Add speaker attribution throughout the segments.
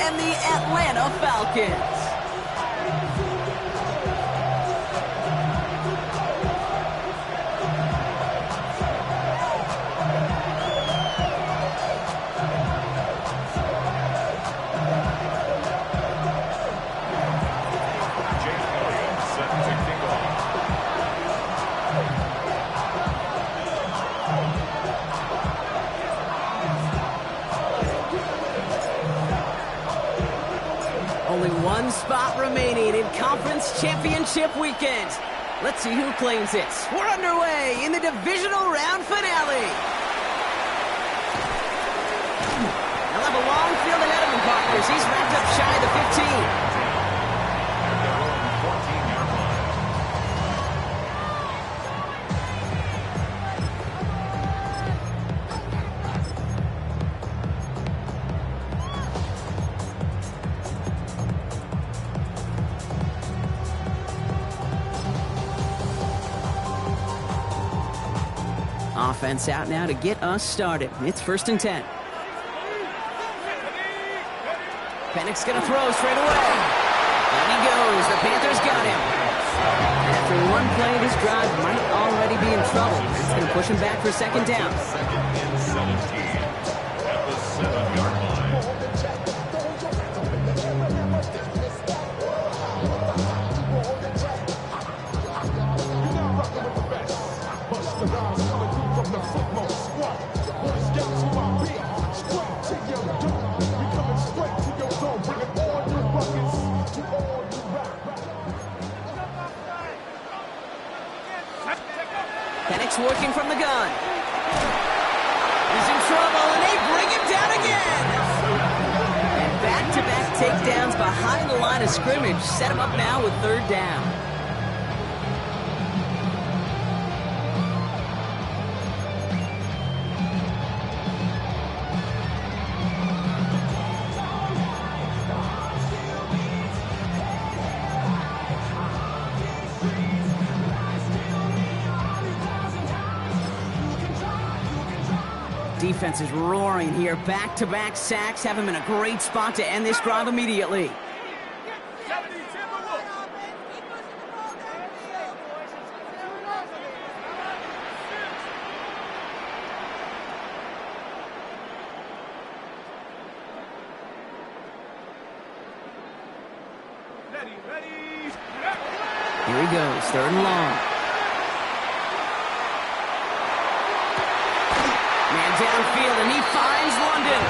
Speaker 1: and the Atlanta Falcons. Only one spot remaining in Conference Championship Weekend. Let's see who claims it. We're underway in the divisional round finale. He'll have a long field ahead of him, partners. He's wrapped up shy of the 15. Offense out now to get us started. It's 1st and 10. Penix gonna throw straight away. And he goes. The Panthers got him. After one play, this drive might already be in trouble. It's gonna push him back for 2nd down.
Speaker 2: 2nd and 17 at the 7-yard line.
Speaker 1: Penix working from the gun. He's in trouble, and they bring him down again. And back-to-back takedowns behind the line of scrimmage set him up now with 3rd down. Defense is roaring here. Back-to-back sacks have him in a great spot to end this drive immediately. Here he goes, 3rd and long. Downfield, and he finds London.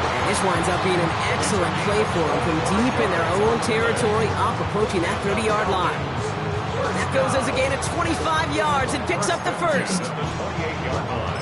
Speaker 1: And this winds up being an excellent play for him from deep in their own territory, up approaching that 30-yard line. That goes as a gain of 25 yards and picks up the 1st.
Speaker 2: 28-yard line.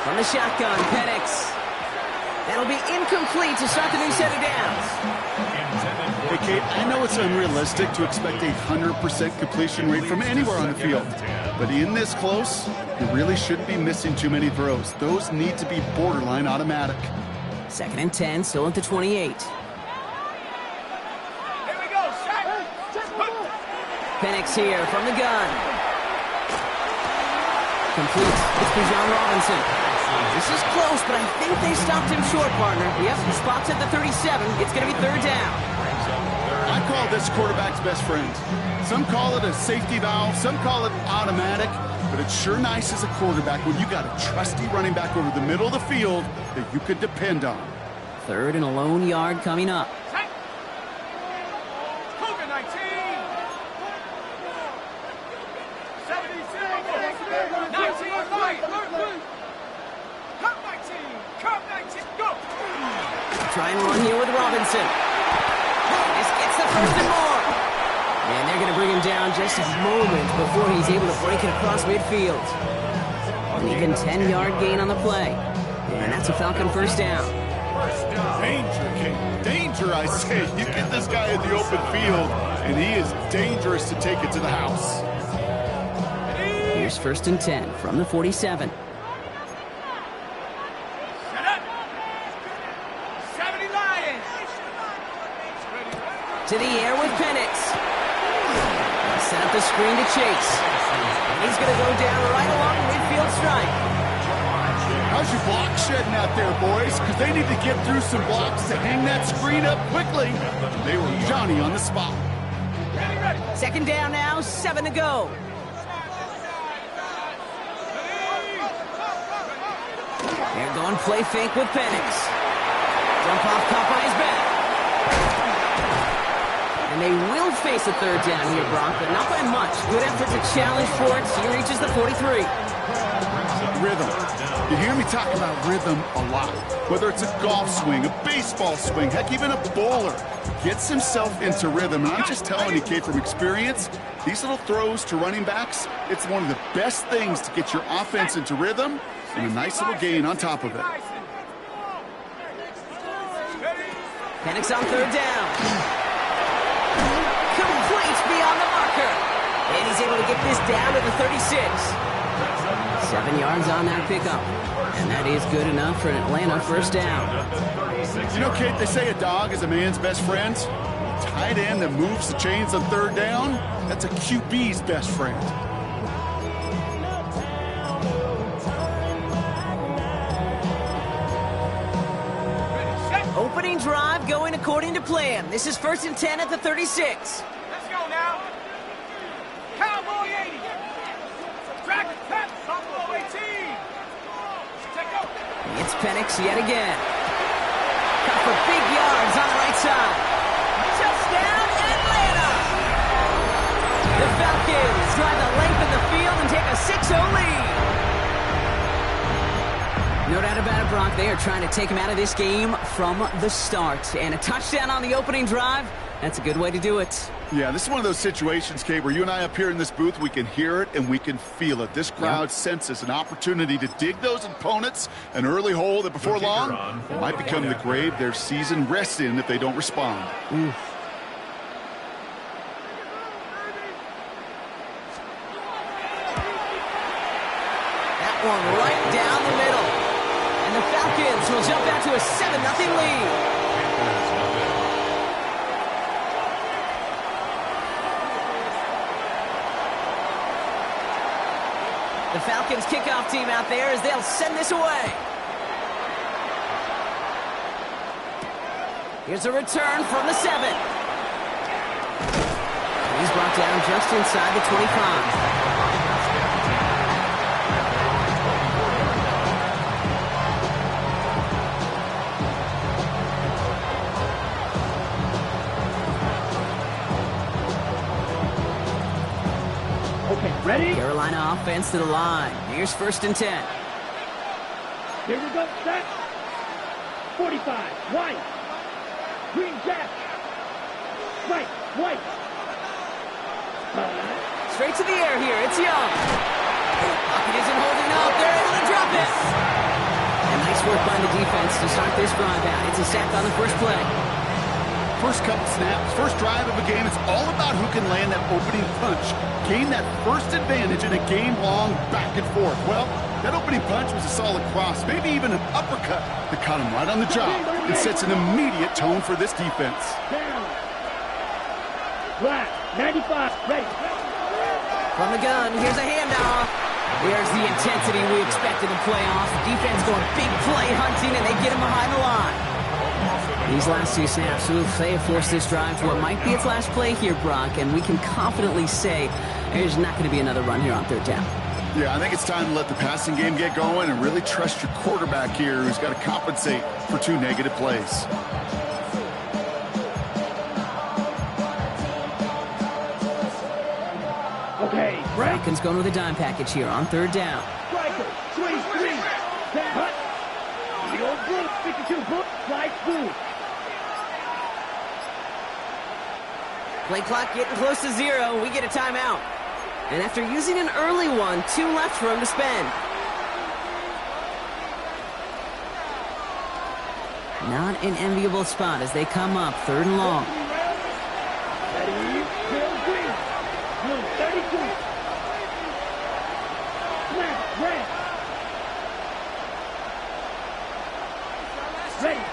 Speaker 1: From the shotgun, Penix. That'll be incomplete to start the new set of downs.
Speaker 3: Hey, Kate, I know it's unrealistic to expect a 100% completion rate from anywhere on the field. But in this close, you really shouldn't be missing too many throws. Those need to be borderline automatic.
Speaker 1: 2nd and 10, still at the 28. Penix here from the gun. Complete. It's Bijan Robinson. This is close, but I think they stopped him short, partner. Yep, the spot's at the 37. It's going to be 3rd down.
Speaker 3: I call this quarterback's best friend. Some call it a safety valve, some call it automatic, but it's sure nice as a quarterback when you got a trusty running back over the middle of the field that you could depend on.
Speaker 1: 3rd and a lone yard coming up. Try and run here with Robinson. This gets the 1st and more. And they're going to bring him down just a moment before he's able to break it across midfield. An even 10-yard gain on the play. And that's a Falcon 1st down.
Speaker 3: Danger, King. Danger, I say. You get this guy in the open field, and he is dangerous to take it to the house.
Speaker 1: Here's 1st and 10 from the 47. To the air with Penix. Set up the screen to Chase. He's going to go down right along the midfield stripe.
Speaker 3: How's your block shedding out there, boys? Because they need to get through some blocks to hang that screen up quickly. They were Johnny on the spot.
Speaker 1: Second down now, 7 to go. They're going play fake with Penix. Jump off caught by his back. And they will face a third down here, Brock, but not by much. Good effort to challenge for it. He reaches the 43.
Speaker 3: Rhythm. You hear me talk about rhythm a lot. Whether it's a golf swing, a baseball swing, heck, even a bowler gets himself into rhythm. And I'm just telling you, kid, from experience, these little throws to running backs, it's one of the best things to get your offense into rhythm and a nice little gain on top of it.
Speaker 1: Penix on third down. Complete beyond the marker. And he's able to get this down to the 36. 7 yards on that pickup. And that is good enough for an Atlanta first down.
Speaker 3: You know, Kate, they say a dog is a man's best friend. Tight end that moves the chains on third down, that's a QB's best friend.
Speaker 1: Opening drive going according to plan. This is 1st and 10 at the 36.
Speaker 4: Let's go now. Cowboy 80. Dragon Pep, Buffalo 18. Take go.
Speaker 1: It's Penix yet again. Cut for big yards on the right side. Touchdown, Atlanta! The Falcons drive the length of the field and take a 6-0 lead. No doubt about it, Brock. They are trying to take him out of this game from the start. And a touchdown on the opening drive, that's a good way to do it.
Speaker 3: Yeah, this is one of those situations, Kate, where you and I up here in this booth, we can hear it and we can feel it. This crowd senses an opportunity to dig those opponents an early hole that before long might become the grave their season rests in if they don't respond.
Speaker 1: That one right down the middle. And the Falcons will jump out to a 7-0 lead. The Falcons kickoff team out there as they'll send this away. Here's a return from the 7. He's brought down just inside the 25.
Speaker 4: Ready?
Speaker 1: Carolina offense to the line. Here's 1st and 10.
Speaker 4: Here we go. Set. 45. White. Green Jack. Right. White.
Speaker 1: Straight to the air here. It's Young. Pocket isn't holding up. They're able to drop it. And nice work by the defense to start this drive out. It's a sack on the first play.
Speaker 3: First couple snaps, first drive of a game, it's all about who can land that opening punch. Gain that first advantage in a game-long back and forth. Well, that opening punch was a solid cross, maybe even an uppercut that caught him right on the job and sets an immediate tone for this defense.
Speaker 4: Down. Black. 95. Ready.
Speaker 1: From the gun, here's a handoff. There's the intensity we expected in playoffs. Defense going big play hunting, and they get him behind the line. These last 2 snaps, they have forced this drive to what might be its last play here, Brock, and we can confidently say there's not going to be another run here on third down.
Speaker 3: Yeah, I think it's time to let the passing game get going and really trust your quarterback here who's got to compensate for 2 negative plays.
Speaker 4: Okay. Break.
Speaker 1: Falcons going with a dime package here on third down.
Speaker 4: Striker. 23. Hut. The old blue. 52. Book. Slide blue.
Speaker 1: Play clock getting close to 0. We get a timeout. And after using an early one, 2 left for him to spend. Not an enviable spot as they come up 3rd and long.
Speaker 4: Ready. Bill Green. Blue 32. Snap. Red. Ready.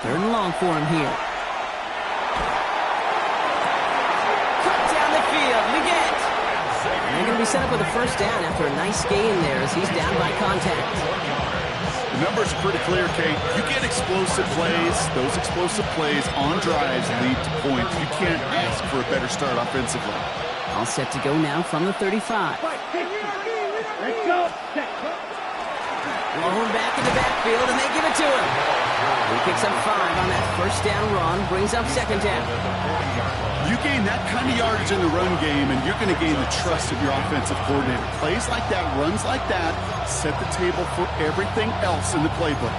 Speaker 1: 3rd and long for him here. going to be set up with a first down after a nice gain there as he's down by contact.
Speaker 3: The numbers are pretty clear, Kate. You get explosive plays. Those explosive plays on drives lead to points. You can't ask for a better start offensively.
Speaker 1: All set to go now from the 35.
Speaker 4: Let's go.
Speaker 1: Blown back in the backfield, and they give it to him. He picks up 5 on that first down run, brings up second down.
Speaker 3: You gain that kind of yardage in the run game, and you're going to gain the trust of your offensive coordinator. Plays like that, runs like that, set the table for everything else in the playbook.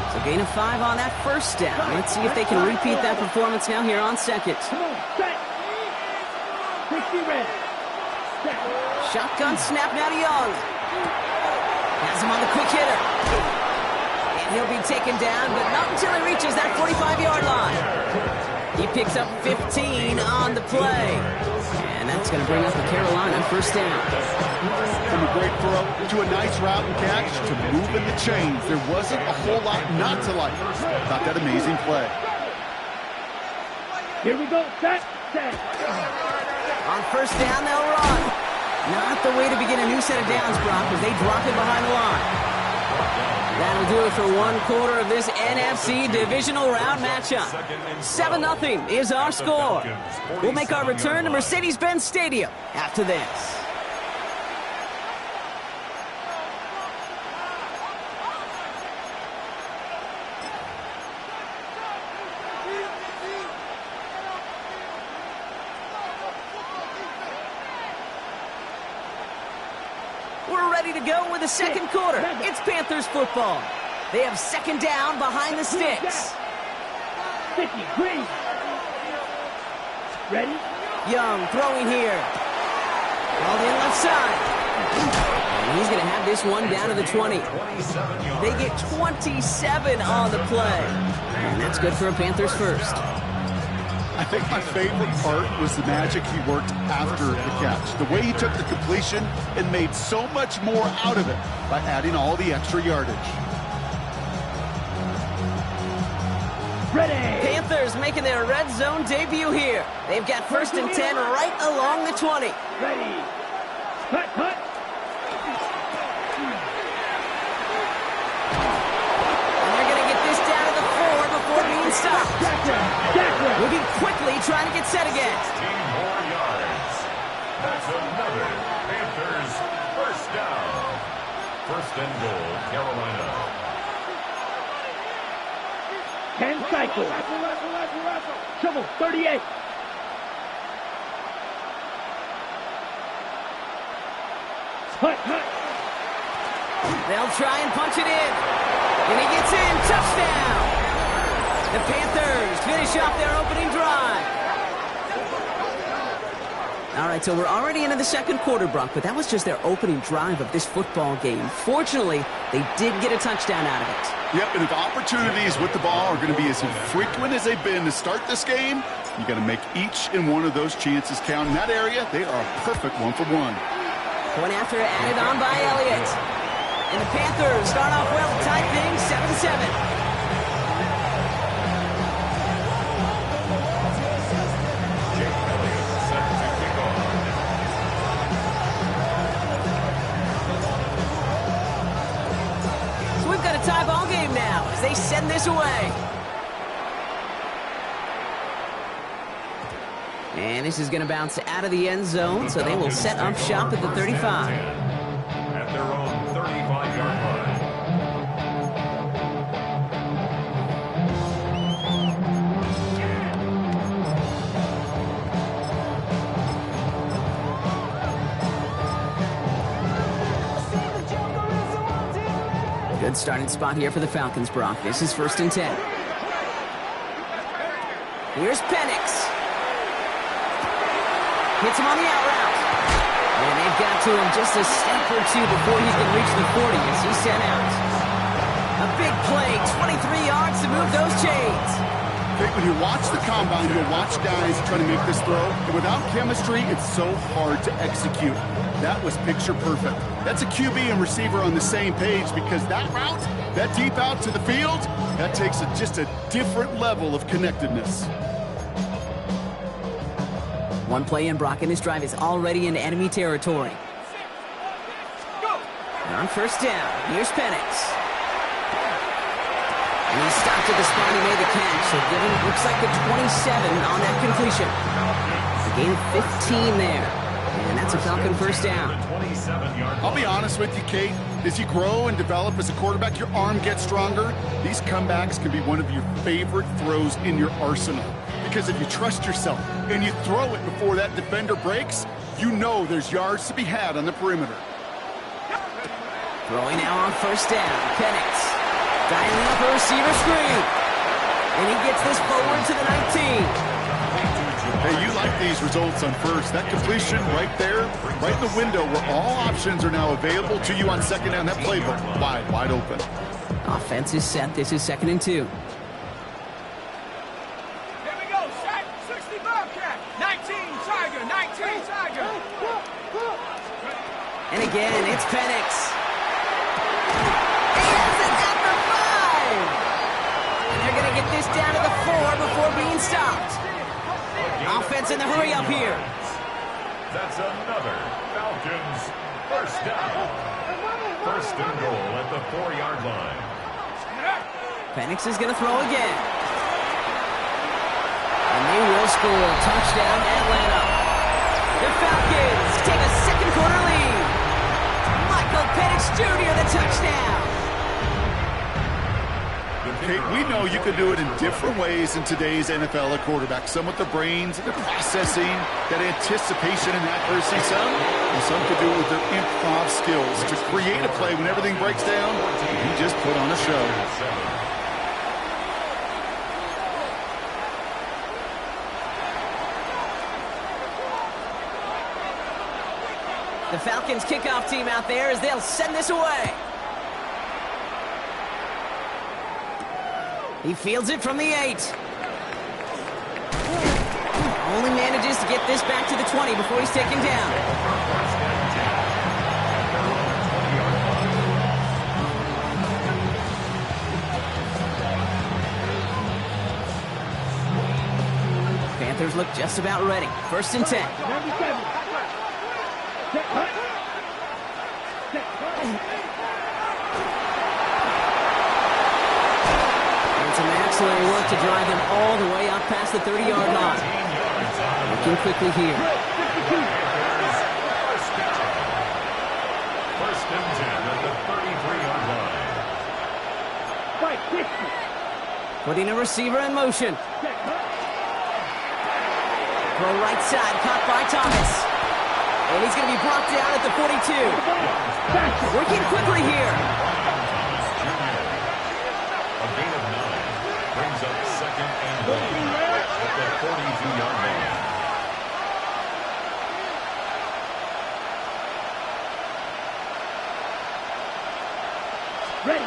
Speaker 1: So gain of 5 on that first down. Let's see if they can repeat that performance now here on second.
Speaker 4: Come on, set. 60 ready. Set.
Speaker 1: Shotgun snap now to Young. Has him on the quick hitter. And he'll be taken down, but not until he reaches that 45-yard line. He picks up 15 on the play. And that's going to bring up the Carolina first down.
Speaker 3: From a great throw to a nice route and catch to moving the chains. There wasn't a whole lot not to like about that amazing play.
Speaker 4: Here we go. Set. Set.
Speaker 1: On first down, they'll run. Not the way to begin a new set of downs, Brock, as they drop it behind the line. That'll do it for one quarter of this NFC divisional round matchup. 7-0 is our score. We'll make our return to Mercedes-Benz Stadium after this. We're ready to go with the second quarter. It's Panthers football. They have second down behind the sticks.
Speaker 4: 50, green. Ready?
Speaker 1: Young throwing here. Ball in left side. And he's going to have this one down to the 20. They get 27 on the play. And that's good for a Panthers first.
Speaker 3: I think my favorite part was the magic he worked after the catch. The way he took the completion and made so much more out of it by adding all the extra yardage.
Speaker 4: Ready.
Speaker 1: Panthers making their red zone debut here. They've got first and 10 right along the 20.
Speaker 4: Ready. Cut, cut.
Speaker 1: And they're going to get this down to the 4 before being stopped. Moving quickly, trying to get set again.
Speaker 2: 16 more yards. That's another Panthers first down. First and goal, Carolina.
Speaker 4: 10 cycles. Trouble, 38. Hut, hut.
Speaker 1: They'll try and punch it in. And he gets in. Touchdown. The Panthers finish off their opening drive. All right, so we're already into the second quarter, Brock, but that was just their opening drive of this football game. Fortunately, they did get a touchdown out of it.
Speaker 3: Yep, and if opportunities with the ball are going to be as infrequent as they've been to start this game, you got to make each and one of those chances count. In that area, they are a perfect 1-for-1.
Speaker 1: Point after added on by Elliott. And the Panthers start off well, tie things 7-7. Tie ball game now as they send this away. And this is going to bounce out of the end zone, so they will set up shop at the 35.
Speaker 2: At their own 35-yard line.
Speaker 1: Good starting spot here for the Falcons, Brock. This is first and 10. Here's Penix. Hits him on the out route. And they've got to him just a step or two before he can reach the 40 as he's sent out. A big play, 23 yards to move those chains.
Speaker 3: When you watch the combine, you'll watch guys trying to make this throw. And without chemistry, it's so hard to execute. That was picture perfect. That's a QB and receiver on the same page because that route, that deep out to the field, that takes just a different level of connectedness.
Speaker 1: One play in, Brock, and this drive is already into enemy territory. And on first down, here's Penix. And he stopped at the spot he made the catch, so give him, looks like the 27 on that completion. A gain of 15 there. And that's a Falcon first down.
Speaker 3: I'll be honest with you, Kate. As you grow and develop as a quarterback, your arm gets stronger. These comebacks can be one of your favorite throws in your arsenal. Because if you trust yourself and you throw it before that defender breaks, you know there's yards to be had on the perimeter.
Speaker 1: Throwing now on first down. Penix dialing up a receiver screen. And he gets this forward to the 19.
Speaker 3: Hey, you like these results on first. That completion right there, right in the window where all options are now available to you on second down. That playbook wide open.
Speaker 1: Offense is set. This is 2nd and 2.
Speaker 4: Here we go, Shaq. 60 Bobcat. 19 Tiger. 19 Tiger.
Speaker 1: And again, it's Penix. He has it at the 5. And they're going to get this down to the 4 before being stopped. Offense in the hurry up here.
Speaker 2: That's another Falcons first down. First and goal at the 4-yard line.
Speaker 1: Penix is going to throw again. And they will score. Touchdown, Atlanta. The Falcons take a second quarter lead. Michael Penix Jr., the touchdown.
Speaker 3: Kate, we know you can do it in different ways in today's NFL at quarterback. Some with the brains, the processing, that anticipation and accuracy. Some could do it with their improv skills to create a play when everything breaks down. You just put on a show.
Speaker 1: The Falcons kickoff team out there as they'll send this away. He fields it from the 8. Only manages to get this back to the 20 before he's taken down. Panthers look just about ready. 1st and 10.
Speaker 4: 97. Set, cut. Set,
Speaker 1: Some excellent work to drive them all the way up past the 30-yard line. Looking quickly here.
Speaker 2: First and 10 at the 33-yard line.
Speaker 4: Right, 60.
Speaker 1: Putting a receiver in motion.
Speaker 4: Set, cut.
Speaker 1: Throw right side, caught by Thomas. And he's going to be brought down at the 42. Working quickly here.
Speaker 2: A gain of 9 brings up 2nd and goal at the 42-yard line.
Speaker 4: Ready.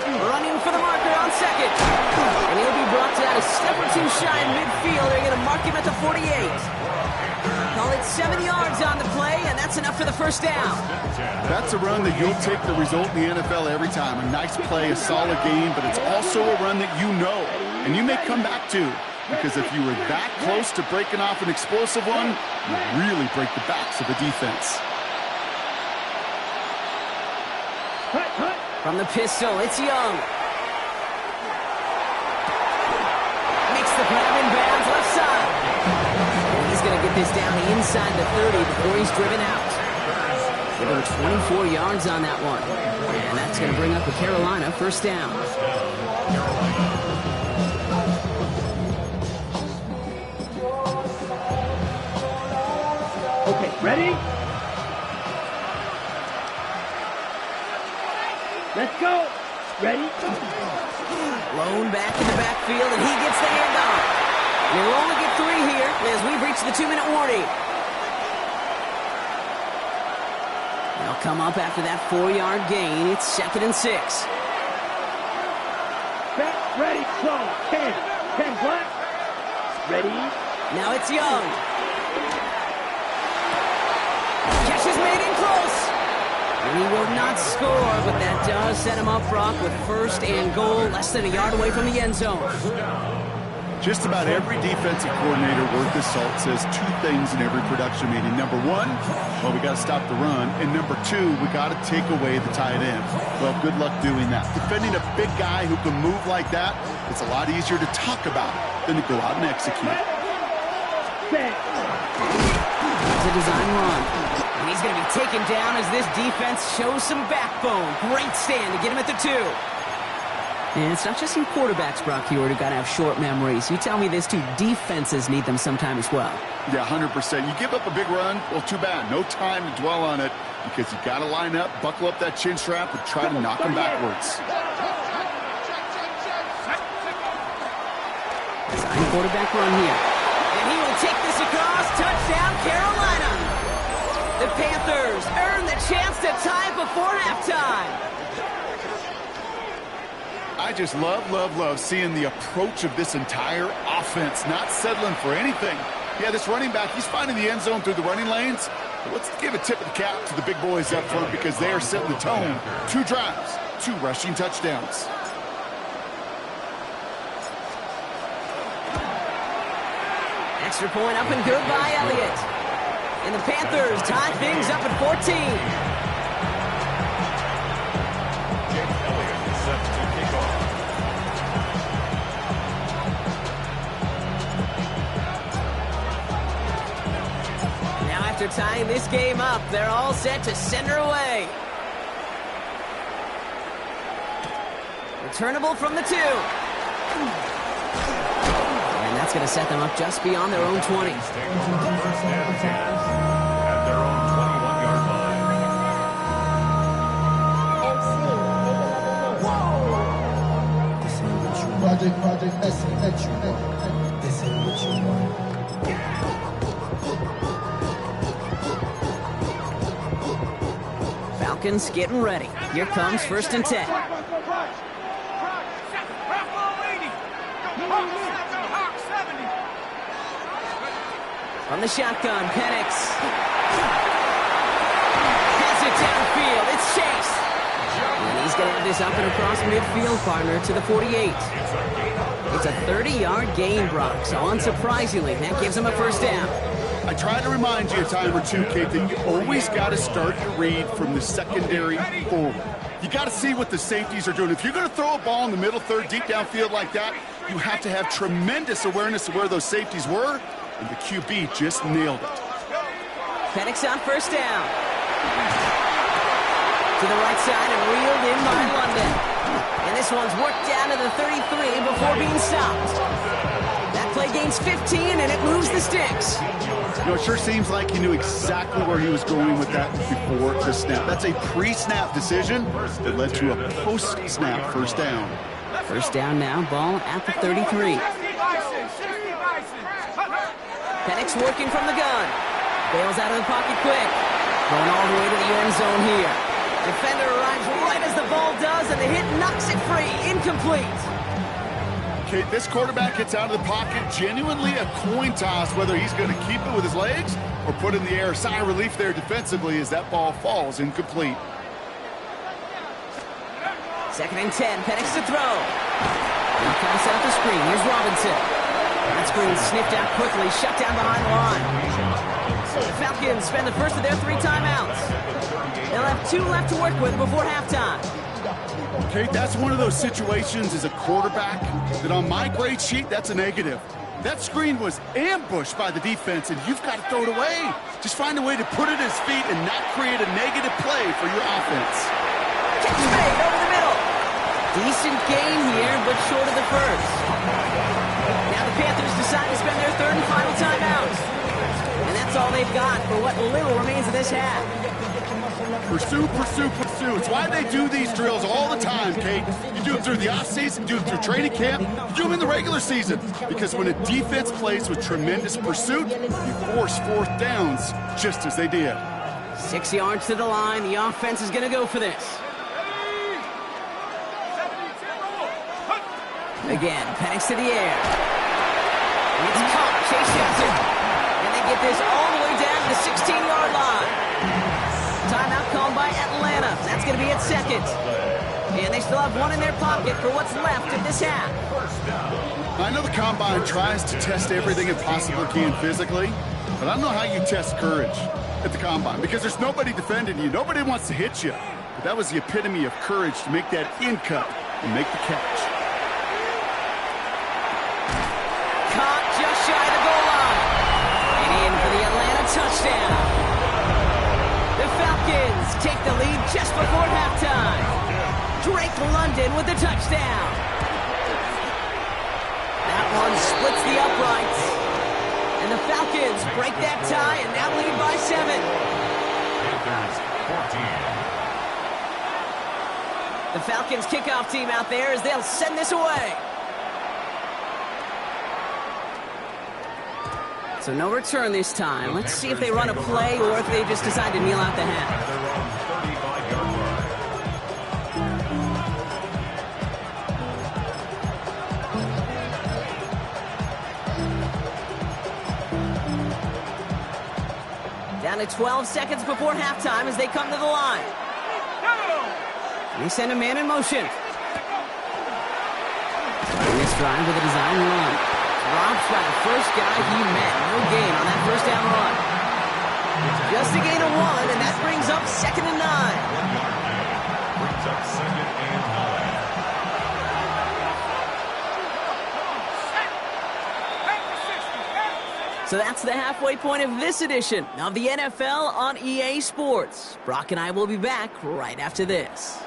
Speaker 1: Running for the marker on 2nd. And he'll be brought down a step or 2 shy in midfield. They're going to mark him at the 48. Call it 7 yards on the play, and that's enough for the first down.
Speaker 3: That's a run that you'll take the result in the NFL every time. A nice play, a solid game, but it's also a run that you know, and you may come back to. Because if you were that close to breaking off an explosive one, you really break the backs of the defense.
Speaker 4: Cut, cut.
Speaker 1: From the pistol, it's Young. Makes the grab in bounds left side. And he's going to get this down inside the 30 before he's driven out. Give him 24 yards on that one. And that's going to bring up a Carolina first down.
Speaker 4: Okay, ready? Let's go. Ready?
Speaker 1: Blown back in the backfield, and he gets the handoff. We'll only get 3 here as we reach the 2-minute warning. They'll come up after that 4-yard gain. It's 2nd and 6.
Speaker 4: Set, ready, go. 10. 10 black. Ready?
Speaker 1: Now it's Young. Catch is made in close. And he will not score, but that does set him up, Brock, with 1st and goal, less than a yard away from the end zone.
Speaker 3: Just about every defensive coordinator worth his salt says two things in every production meeting. Number one, well, we got to stop the run. And number two, we got to take away the tight end. Well, good luck doing that. Defending a big guy who can move like that, it's a lot easier to talk about than to go out and execute.
Speaker 1: It's a design run. And he's going to be taken down as this defense shows some backbone. Great stand to get him at the 2. And it's not just you quarterbacks, Brock Hewitt, who got to have short memories. You tell me this too, defenses need them sometime as well.
Speaker 3: Yeah, 100%. You give up a big run, well, too bad. No time to dwell on it because you got to line up, buckle up that chin strap, and try to knock them backwards.
Speaker 1: Design quarterback run here. And he will take this across. Touchdown, Carolina. The Panthers earn the chance to tie it before halftime.
Speaker 3: I just love seeing the approach of this entire offense, not settling for anything. Yeah, this running back, he's finding the end zone through the running lanes. But let's give a tip of the cap to the big boys up front because they are setting the tone. 2 drives, 2 rushing touchdowns.
Speaker 1: Extra point up and good by Elliott. And the Panthers tie things up at 14. After tying this game up, they're all set to send her away. Returnable from the 2. And that's going to set them up just beyond their own 20.
Speaker 2: First and 10 at their own 21-yard
Speaker 5: line. Project S. This ain't what you want.
Speaker 1: Falcons getting ready. Here comes 1st and 10. From the shotgun, Penix. Has it downfield. It's Chase. And he's going to have this up and across midfield, partner, to the 48. It's a 30-yard gain, Brock. So unsurprisingly, that gives him a 1st down.
Speaker 3: I try to remind you a time or two, Kate, that you always got to start your read from the secondary forward. You got to see what the safeties are doing. If you're going to throw a ball in the middle third, deep downfield like that, you have to have tremendous awareness of where those safeties were, and the QB just nailed it.
Speaker 1: Penix on 1st down. To the right side and reeled in by London. And this one's worked down to the 33 before being stopped. That play gains 15, and it moves the sticks.
Speaker 3: You know, it sure seems like he knew exactly where he was going with that before the snap. That's a pre-snap decision that led to a post-snap 1st down.
Speaker 1: 1st down now, ball at the 33. Penix working from the gun. Bails out of the pocket quick. Going all the way to the end zone here. Defender arrives right as the ball does, and the hit knocks it free. Incomplete.
Speaker 3: Okay, this quarterback gets out of the pocket, genuinely a coin toss whether he's going to keep it with his legs or put it in the air. Sigh of relief there defensively as that ball falls incomplete.
Speaker 1: 2nd and 10, Penix to throw. Now trying to set up the screen. Here's Robinson. That screen sniffed out quickly, shut down behind the line. The Falcons spend the first of their 3 timeouts. They'll have 2 left to work with before halftime.
Speaker 3: Okay, that's one of those situations as a quarterback that on my grade sheet, that's a negative. That screen was ambushed by the defense, and you've got to throw it away. Just find a way to put it at his feet and not create a negative play for your offense.
Speaker 1: Catch made over the middle. Decent gain here, but short of the first. Now the Panthers decide to spend their 3rd and final timeout. And that's all they've got for what little remains of this half.
Speaker 3: Pursue, pursue, pursue. It's why they do these drills all the time, Kate. You do them through the offseason, you do them through training camp, you do them in the regular season. Because when a defense plays with tremendous pursuit, you force 4th downs just as they did.
Speaker 1: 6 yards to the line. The offense is going to go for this. Again, Penix to the air. It's caught. Chase Johnson. And they get this all the way down to the 16-yard line. Timeout called by Atlanta. That's going to be at 2nd. And they still have one in their pocket for what's left of this half.
Speaker 3: I know the Combine tries to test everything it possibly can physically, but I don't know how you test courage at the Combine because there's nobody defending you. Nobody wants to hit you. But that was the epitome of courage to make that in cut and make the catch.
Speaker 1: Caught just shy of the goal line. And in for the Atlanta touchdown. The Falcons take the lead just before halftime. Drake London with the touchdown. That one splits the uprights. And the Falcons break that tie and now lead by 7.
Speaker 2: Panthers 14.
Speaker 1: The Falcons kickoff team out there as they'll send this away. So no return this time. Let's see if they run a play or if they just decide to kneel out the half.
Speaker 2: They're on 35-yard line.
Speaker 1: Down to 12 seconds before halftime as they come to the line. They send a man in motion. This drive with a design run. Drops by the first guy he met. No gain on that first down run. Just a gain of 1, and that brings up 2nd and 9.
Speaker 2: Brings up 2nd and 9.
Speaker 1: So that's the halfway point of this edition of the NFL on EA Sports. Brock and I will be back right after this.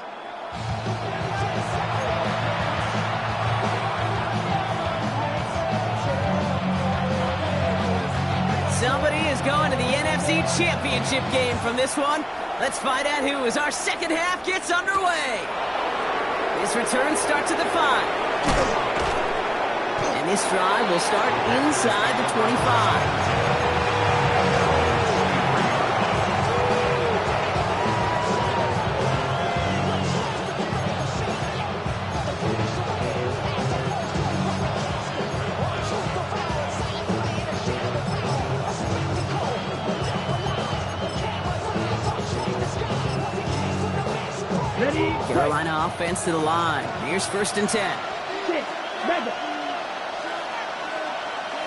Speaker 1: Somebody is going to the NFC Championship game from this one. Let's find out who as our second half gets underway. This return starts at the 5. And this drive will start inside the 25. Carolina offense to the line. Here's 1st and 10.
Speaker 4: 6, 7.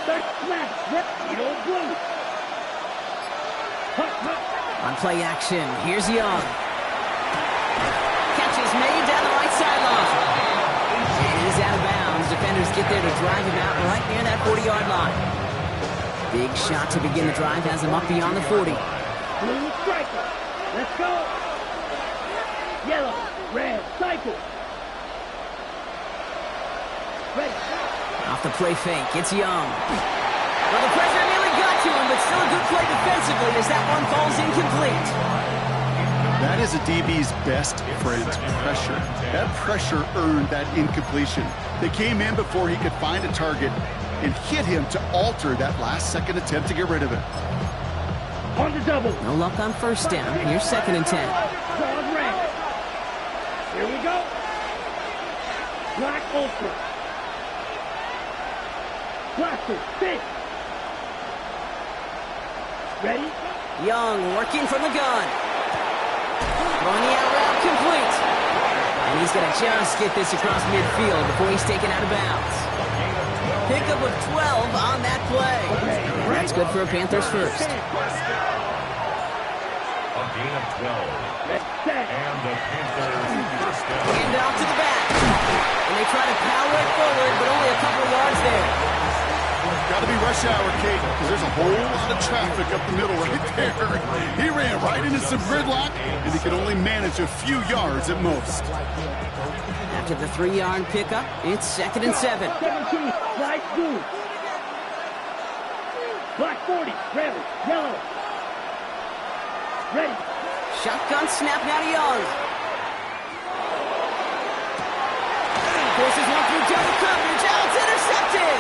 Speaker 4: Third left. Yep, you don't blue.
Speaker 1: On play action, here's Young. Catch is made down the right sideline. And it is out of bounds. Defenders get there to drive him out right near that 40-yard line. Big shot to begin the drive has him up beyond the 40.
Speaker 4: Blue striker. Let's go. Yellow, red, cycle. Ready.
Speaker 1: Off the play fake, it's Young. Well, the pressure nearly got to him, but still a good play defensively as that one falls incomplete.
Speaker 3: That is a DB's best friend, pressure. That pressure earned that incompletion. They came in before he could find a target and hit him to alter that last-second attempt to get rid of it.
Speaker 4: On the double.
Speaker 1: No luck on 1st down. Here's 2nd and 10.
Speaker 4: Cross red. Here we go. Black ultra. Blaster, fit. Ready?
Speaker 1: Young working from the gun. Throwing the out route complete. And he's going to just get this across midfield before he's taken out of bounds. Pickup of 12 on that play. That's good for a Panthers first.
Speaker 2: A gain of 12. And the Panthers first down.
Speaker 1: Hand off to the back. And they try to power it forward, but only a couple of yards there.
Speaker 3: Got to be rush hour, Kate, because there's a whole lot of traffic up the middle right there. He ran right into some gridlock, and he could only manage a few yards at most.
Speaker 1: After the 3-yard pickup, it's 2nd and 7.
Speaker 4: 17, light blue. Black 40, red, yellow. Ready.
Speaker 1: Shotgun snap now to Young. Forces one through double coverage. Out, it's intercepted.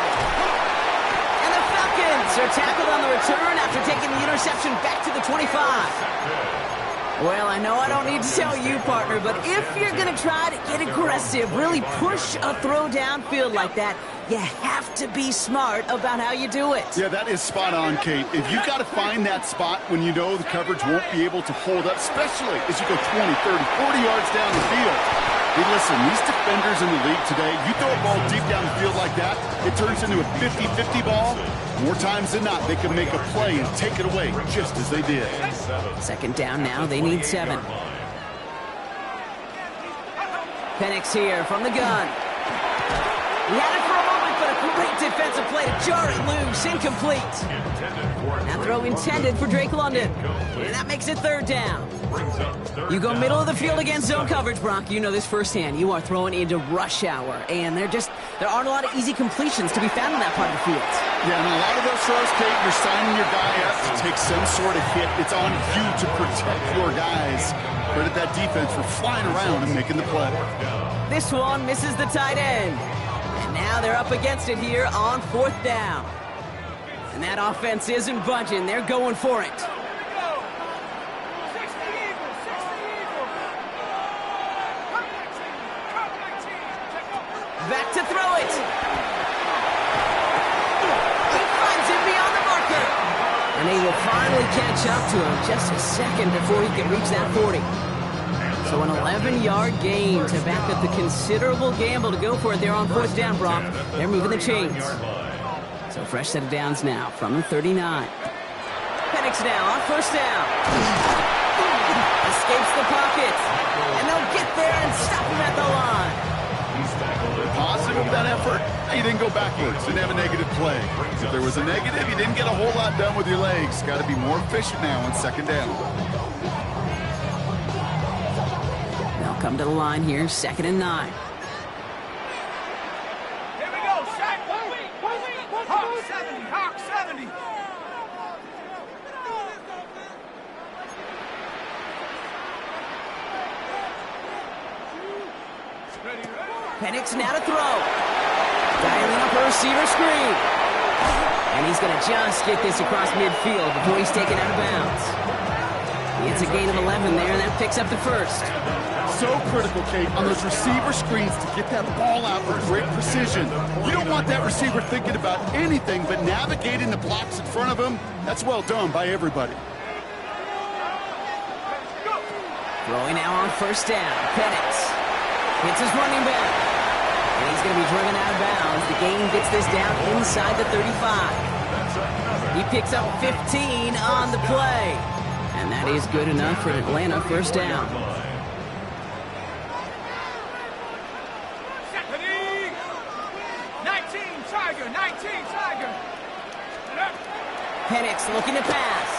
Speaker 1: And the Falcons are tackled on the return after taking the interception back to the 25. Well, I know I don't need to tell you, partner, but if you're going to try to get aggressive, really push a throw downfield like that, you have to be smart about how you do it.
Speaker 3: Yeah, that is spot on, Kate. If you got to find that spot when you know the coverage won't be able to hold up, especially as you go 20, 30, 40 yards down the field, Hey, listen, these defenders in the league today, you throw a ball deep down the field like that, it turns into a 50-50 ball. More times than not, they can make a play and take it away, just as they did.
Speaker 1: Second down now, they need 7. Penix here from the gun. He had it for a moment, but a great defensive play to jar it loose. Incomplete. That throw intended for Drake London. And that makes it 3rd down. You go middle of the field against zone coverage, Brock. You know this firsthand. You are throwing into rush hour. And there aren't a lot of easy completions to be found in that part of the field.
Speaker 3: Yeah, and a lot of those throws, Kate, you're signing your guy up to take some sort of hit. It's on you to protect your guys. Credit that defense for flying around and making the play.
Speaker 1: This one misses the tight end. And now they're up against it here on 4th down. And that offense isn't budging. They're going for it. Back to throw it. He finds him beyond the marker. And he will finally catch up to him just a second before he can reach that 40. So an 11-yard gain to back up the considerable gamble to go for it there on 4th down, Brock. They're moving the chains. So fresh set of downs now from the 39. Penix now on 1st down. Escapes the pocket. And they'll get there and stop him at the line.
Speaker 3: Positive that effort. You didn't go backwards. Didn't have a negative play. If there was a negative, you didn't get a whole lot done with your legs. Got to be more efficient now on 2nd down.
Speaker 1: They'll come to the line here, 2nd and 9.
Speaker 4: Here we go, Shaq. Hawk 70, Hawk 70.
Speaker 1: Penix now to throw. Dialing up a receiver screen. And he's going to just get this across midfield before he's taken out of bounds. He gets a gain of 11 there, and that picks up the 1st.
Speaker 3: So critical, Kate, on those receiver screens to get that ball out with great precision. You don't want that receiver thinking about anything but navigating the blocks in front of him. That's well done by everybody.
Speaker 1: Throwing now on 1st down. Penix hits his running back. And he's going to be driven out of bounds. The gain gets this down inside the 35. He picks up 15 on the play. And that is good enough for Atlanta 1st down.
Speaker 4: Stephanie! 19 Tiger.
Speaker 1: Penix looking to pass.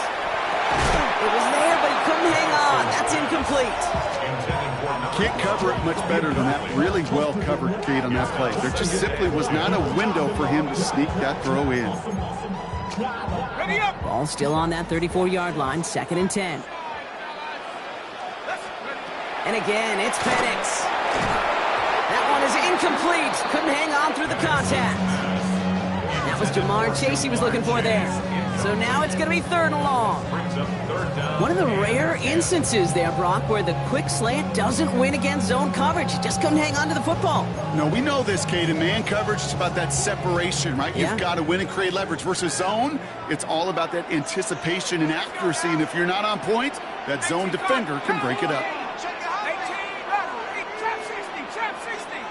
Speaker 1: It was there, but he couldn't hang on. That's incomplete.
Speaker 3: Can't cover it much better than that. Really well covered, Kate, on that play. There just simply was not a window for him to sneak that throw in.
Speaker 4: Ready up!
Speaker 1: Ball still on that 34-yard line, 2nd and 10. And again, it's Penix. That one is incomplete. Couldn't hang on through the contact. That was Jamar Chase he was looking for there. So now it's going to be 3rd and long. One of the rare instances there, Brock, where the quick slant doesn't win against zone coverage. He just couldn't hang on to the football.
Speaker 3: No, we know this, Kate. In man coverage, it's about that separation, right?
Speaker 1: Yeah.
Speaker 3: You've got to win and create leverage versus zone. It's all about that anticipation and accuracy. And if you're not on point, that zone defender can break it up.
Speaker 4: 18, trap 60.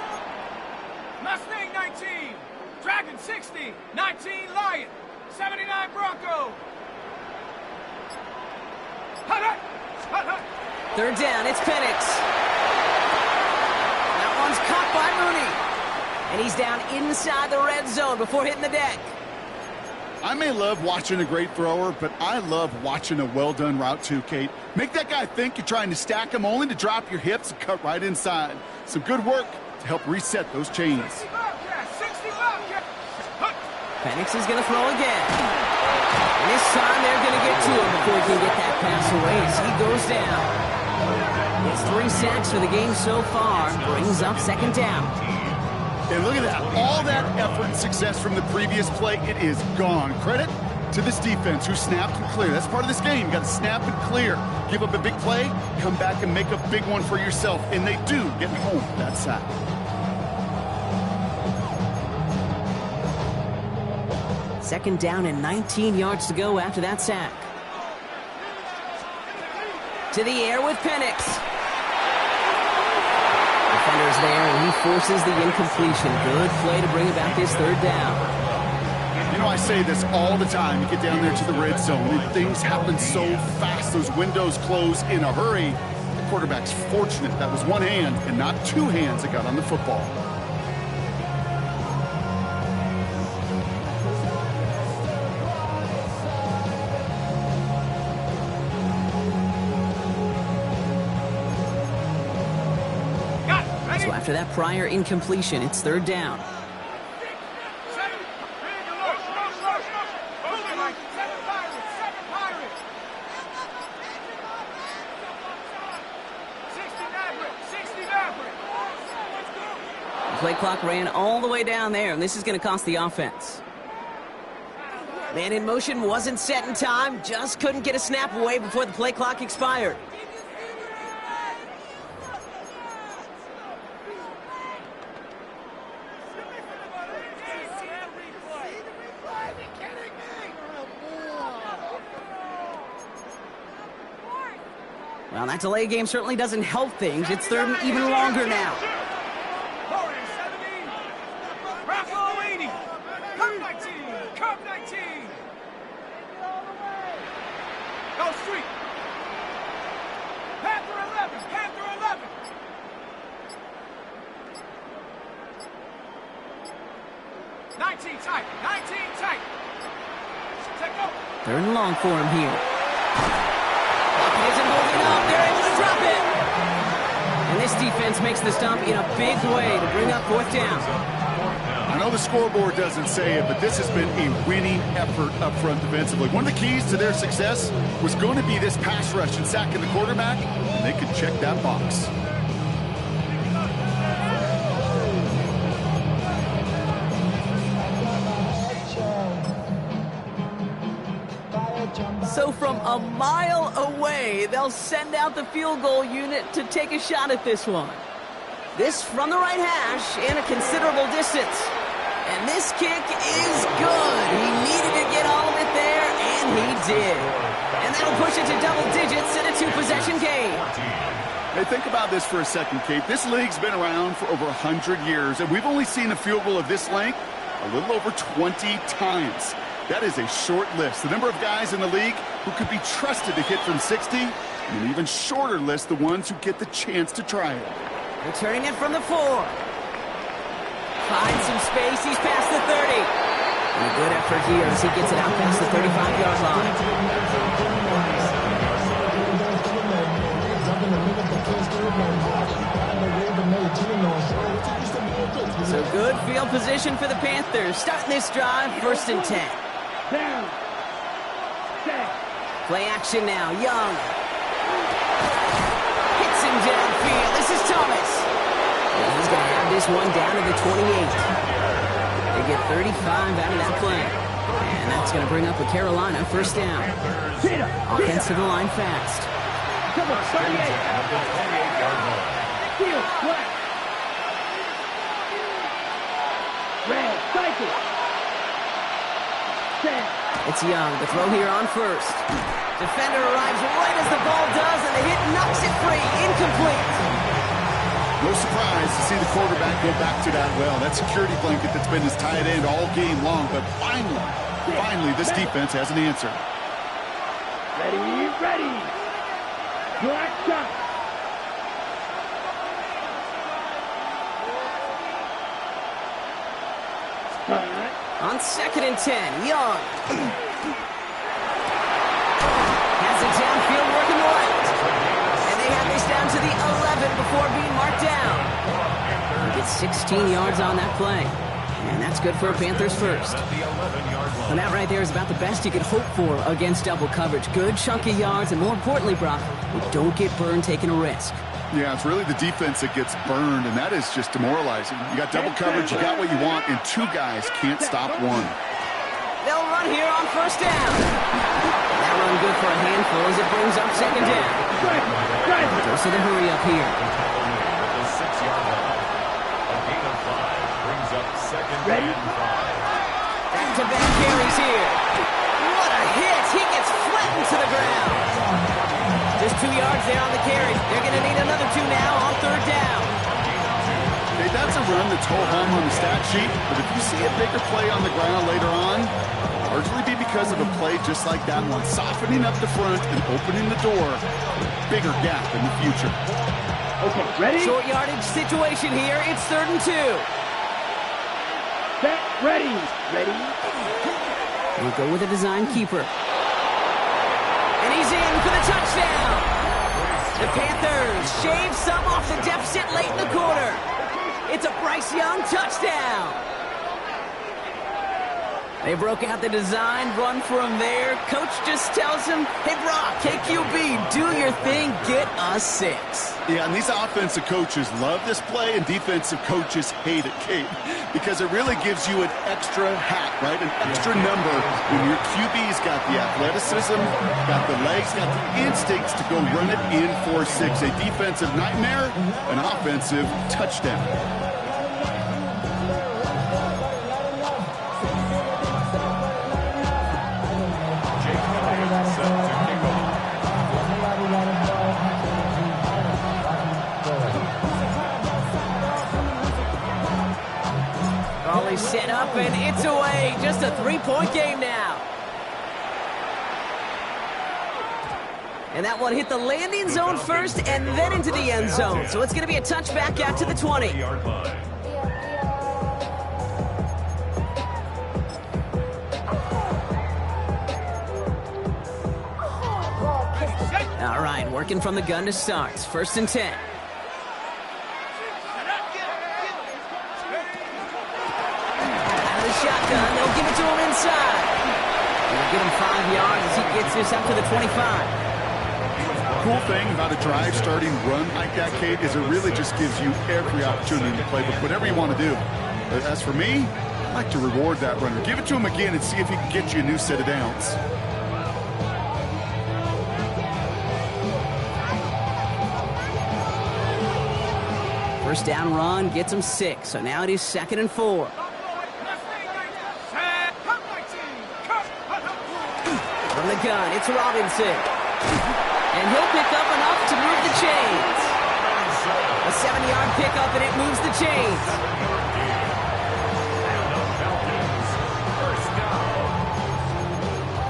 Speaker 4: Mustang 19. Dragon 60. 19 Lion. 79 Bronco.
Speaker 1: 3rd down, it's Penix. That one's caught by Mooney. And he's down inside the red zone before hitting the deck.
Speaker 3: I may love watching a great thrower, but I love watching a well-done route too, Kate. Make that guy think you're trying to stack him only to drop your hips and cut right inside. Some good work to help reset those chains.
Speaker 4: 60 Bobcat.
Speaker 1: Penix is going to throw again. And this time they're going to get to him before he can get that pass away as he goes down. It's 3 sacks for the game so far. Brings up 2nd down.
Speaker 3: And look at that. All that effort and success from the previous play, it is gone. Credit to this defense who snapped and cleared. That's part of this game. You got to snap and clear. Give up a big play, come back and make a big one for yourself. And they do get home with that sack.
Speaker 1: Second down and 19 yards to go after that sack. To the air with Penix. Defender there, and he forces the incompletion. Good play to bring about this third down.
Speaker 3: You know, I say this all the time. You get down there to the red zone, and things happen so fast. Those windows close in a hurry. The quarterback's fortunate that was one hand and not two hands that got on the football.
Speaker 1: So after that prior incompletion, it's third down. The play clock ran all the way down there, and this is going to cost the offense. Man in motion wasn't set in time, just couldn't get a snap away before the play clock expired. Well, that delay game certainly doesn't help things. It's third and even longer now.
Speaker 4: Go street. Panther 11. Panther 11. Tight. 19 tight. Take over.
Speaker 1: Third and long for him here. He isn't moving up. They're able to drop it. And this defense makes the stop in a big way to bring up fourth down.
Speaker 3: I know the scoreboard doesn't say it, but this has been a winning effort up front defensively. One of the keys to their success was going to be this pass rush and sacking the quarterback, and they could check that box.
Speaker 1: So from a mile away, they'll send out the field goal unit to take a shot at this one. This from the right hash and a considerable distance. And this kick is good. He needed to get all of it there, and he did. And that'll push it to double digits in a two-possession game.
Speaker 3: Hey, think about this for a second, Kate. This league's been around for over 100 years, and we've only seen a field goal of this length a little over 20 times. That is a short list. The number of guys in the league who could be trusted to hit from 60, and an even shorter list the ones who get the chance to try it.
Speaker 1: Returning it from the 4. Finds some space. He's past the 30. And a good effort here as he gets it out past the 35-yard line. So good field position for the Panthers. Starting this drive, 1st and 10.
Speaker 4: Down.
Speaker 1: Play action now. Young. Hits him downfield. This is Thomas. And he's going to have this one down to the 28. They get 35 out of that play. And that's going to bring up a Carolina 1st down. Offensive line fast.
Speaker 4: Come on, 38. Field, black. Red, cycle.
Speaker 1: It's Young. The throw here on 1st. Defender arrives right as the ball does, and the hit knocks it free. Incomplete.
Speaker 3: No surprise to see the quarterback go back to that well. That security blanket that's been his tight end all game long. But finally, this defense has an answer.
Speaker 4: Ready. Black shot.
Speaker 1: On 2nd and 10, Young. Has it downfield working left. And they have this down to the 11 before being marked down. He gets 16 yards on that play. And that's good for a Panthers 1st. And that right there is about the best you could hope for against double coverage. Good chunky yards, and more importantly, Brock, you don't get burned taking a risk.
Speaker 3: Yeah, it's really the defense that gets burned, and that is just demoralizing. You got double coverage, you got what you want, and 2 guys can't stop one.
Speaker 1: They'll run here on 1st down. That run good for a handful as it brings up 2nd down. Goes to the hurry up here.
Speaker 2: The 6-yard line. A gain of 5 brings up 2nd and 5.
Speaker 1: Back-to-back carries here. What a hit! He gets flattened to the ground. Just 2 yards there on the carry. They're going to need another 2 now on 3rd down.
Speaker 3: a run that's ho-hum on the stat sheet, but if you see a bigger play on the ground later on, it'll largely be because of a play just like that one, softening up the front and opening the door for a bigger gap in the future.
Speaker 4: Okay, ready?
Speaker 1: Short yardage situation here. It's 3rd and 2.
Speaker 4: Set, ready. Ready?
Speaker 1: We'll go with a design keeper. And he's in for the touchdown. The Panthers shave some off the deficit late in the quarter. It's a Bryce Young touchdown. They broke out the design, run from there. Coach just tells him, hey, Brock, KQB, do your thing, get us 6.
Speaker 3: Yeah, and these offensive coaches love this play, and defensive coaches hate it, Kate, because it really gives you an extra hat, right? An extra number when your QB's got the athleticism, got the legs, got the instincts to go run it in for 6. A defensive nightmare, an offensive touchdown.
Speaker 1: Raleigh set up, and it's away. Just a 3-point game now. And that one hit the landing zone first and then into the end zone. So it's going to be a touchback out to the 20. All right, working from the gun to start. 1st and 10. Shotgun, they'll give it to him inside. They'll give him 5 yards as he gets this up to the 25.
Speaker 3: Cool thing about a drive starting run like that, Kate, is it really just gives you every opportunity to play with whatever you want to do. But as for me, I like to reward that runner. Give it to him again and see if he can get you a new set of downs.
Speaker 1: First down run gets him 6, so now it is 2nd and 4. From the gun, it's Robinson. And he'll pick up enough to move the chains. A 7-yard pickup, and it moves the chains.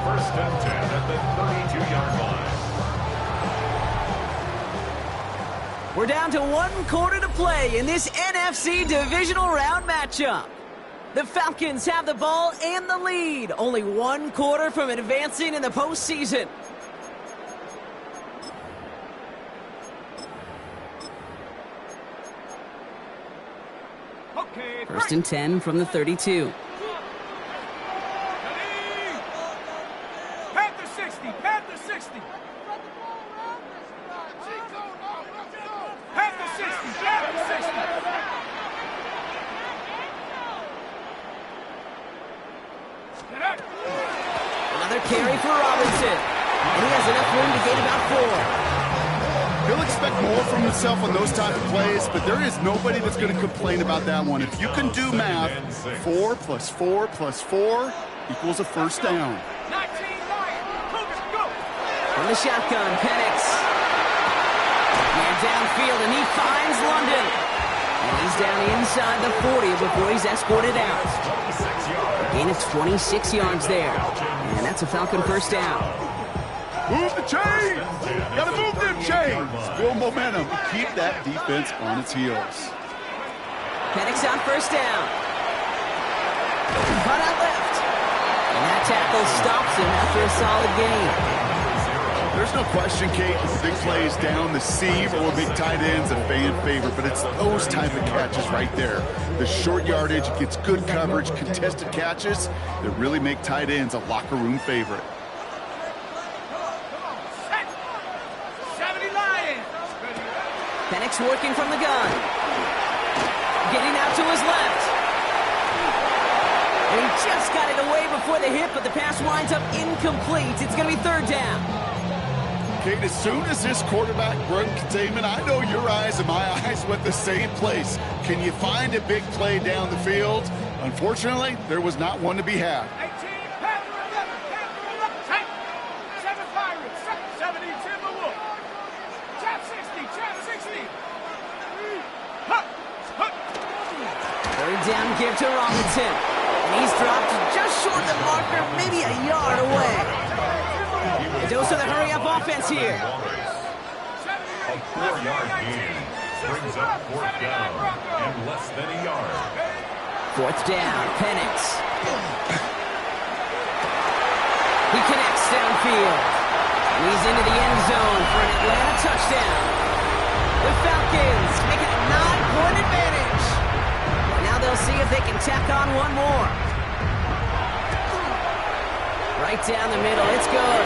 Speaker 2: First and 10 at the 32-yard line.
Speaker 1: We're down to 1 quarter to play in this NFC divisional round matchup. The Falcons have the ball and the lead. Only 1 quarter from advancing in the postseason.
Speaker 4: Okay,
Speaker 1: 1st and 10 from the 32.
Speaker 4: Panther 60, Panther 60. Panther 60, Panther 60.
Speaker 1: Another carry for Robinson. And he has enough room to gain about 4.
Speaker 3: He'll expect more from himself on those type of plays, but there is nobody that's going to complain about that one. If you can do math, 4 plus 4 plus 4 equals a first down.
Speaker 1: From the shotgun, Penix. And downfield, and he finds London. And he's down inside the 40 before he's escorted out. A gain of 26 yards there. And that's a Falcon first down.
Speaker 3: Move the chains! Gotta move them chains! Build momentum. Keep that defense on its heels.
Speaker 1: Penix on first down. Cut out left. And that tackle stops him after a solid gain.
Speaker 3: There's no question, Kate, big plays down the seam or big tight ends a fan favorite, but it's those type of catches right there. The short yardage, gets good coverage, contested catches that really make tight ends a locker room favorite.
Speaker 1: Penix working from the gun. Getting out to his left. And he just got it away before the hit, but the pass winds up incomplete. It's going to be 3rd down.
Speaker 3: Kate, as soon as this quarterback run containment, I know your eyes and my eyes went the same place. Can you find a big play down the field? Unfortunately, there was not one to be had.
Speaker 4: 18, Panther 11, Panther 11, 7 Pirates, 70 Timberwolves, Chap 60, Chap 60.
Speaker 1: down give to Robinson. And he's dropped just short of the marker, maybe a yard away. The dose of the hurry-up offense here.
Speaker 2: A 4-yard gain brings up 4th down and less than a yard.
Speaker 1: 4th down, Penix. He connects downfield. And he's into the end zone for an Atlanta touchdown. The Falcons make it a 9-point advantage. Now they'll see if they can tack on one more. Right down the middle, it's good.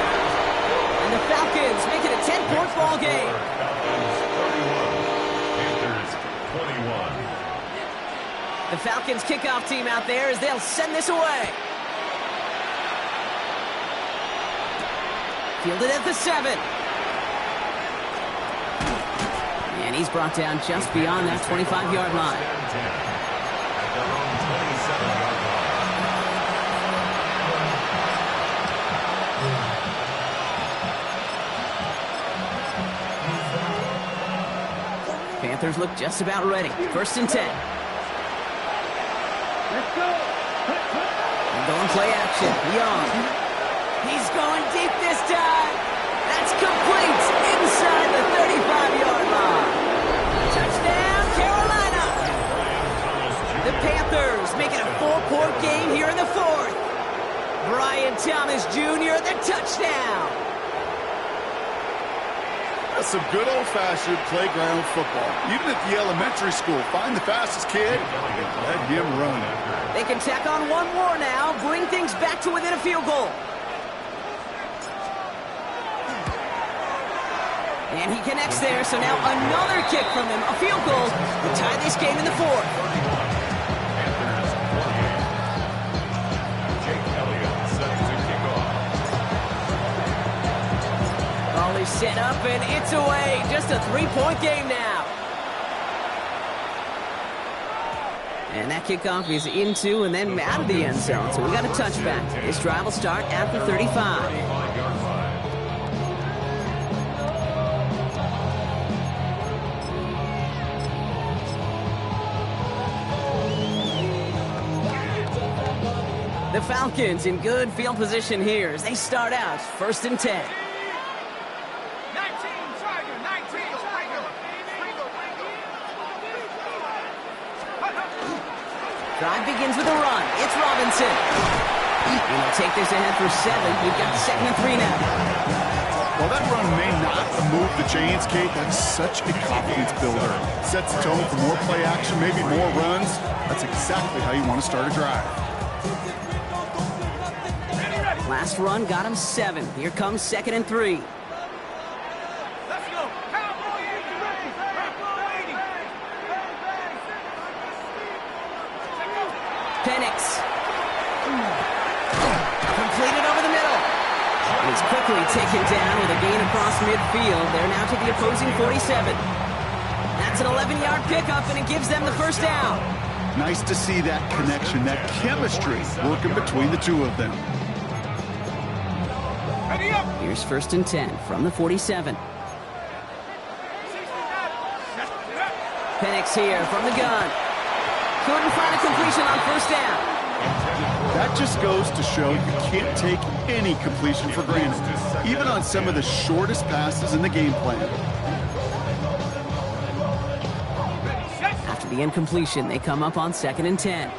Speaker 1: And the Falcons make it a 10-point ball game.
Speaker 2: Falcons 31, Panthers 21.
Speaker 1: The Falcons kickoff team out there as they'll send this away. Fielded at the 7. And he's brought down just beyond that 25-yard line.
Speaker 2: At their own 27-yard line.
Speaker 1: Panthers look just about ready. 1st and 10.
Speaker 4: Let's go.
Speaker 1: Going play action. Young. He's going deep this time. That's complete inside the 35-yard line. Touchdown, Carolina. The Panthers make it a 4-point game here in the 4th. Brian Thomas Jr., the touchdown.
Speaker 3: That's some good old-fashioned playground football. Even at the elementary school, find the fastest kid and let him run.
Speaker 1: They can tack on one more now, bring things back to within a field goal. And he connects there, so now another kick from him, a field goal to tie this game in the 4th.
Speaker 2: Panthers 28. Jake Elliott set to kick off.
Speaker 1: Ball is set up and it's away. Just a 3-point game now. And that kickoff is into and then out of the end zone. So we got a touchback. This drive will start at the 35.
Speaker 2: 35-yard line.
Speaker 1: The Falcons in good field position here as they start out 1st and 10.
Speaker 4: 19, Tiger, 19, Tiger.
Speaker 1: Drive begins with a run. It's Robinson. And he'll take this ahead for 7. We've got 2nd and 3 now.
Speaker 3: While that run may not move the chains, Kate, that's such a confidence builder. Sets the tone for more play action, maybe more runs. That's exactly how you want to start a drive.
Speaker 1: Last run got him 7. Here comes 2nd and 3.
Speaker 4: Let's go. Cowboy 80.
Speaker 1: Penix. Completed over the middle. It's quickly taken down with a gain across midfield. They're now to the opposing 47. That's an 11-yard pickup, and it gives them the 1st down.
Speaker 3: Nice to see that connection, that chemistry working between the two of them.
Speaker 4: Ready up.
Speaker 1: Here's 1st and 10 from the 47. Penix here from the gun. Couldn't find a completion on 1st down.
Speaker 3: That just goes to show you can't take any completion for granted, even on some of the shortest passes in the game plan.
Speaker 1: After the incompletion, they come up on 2nd and 10.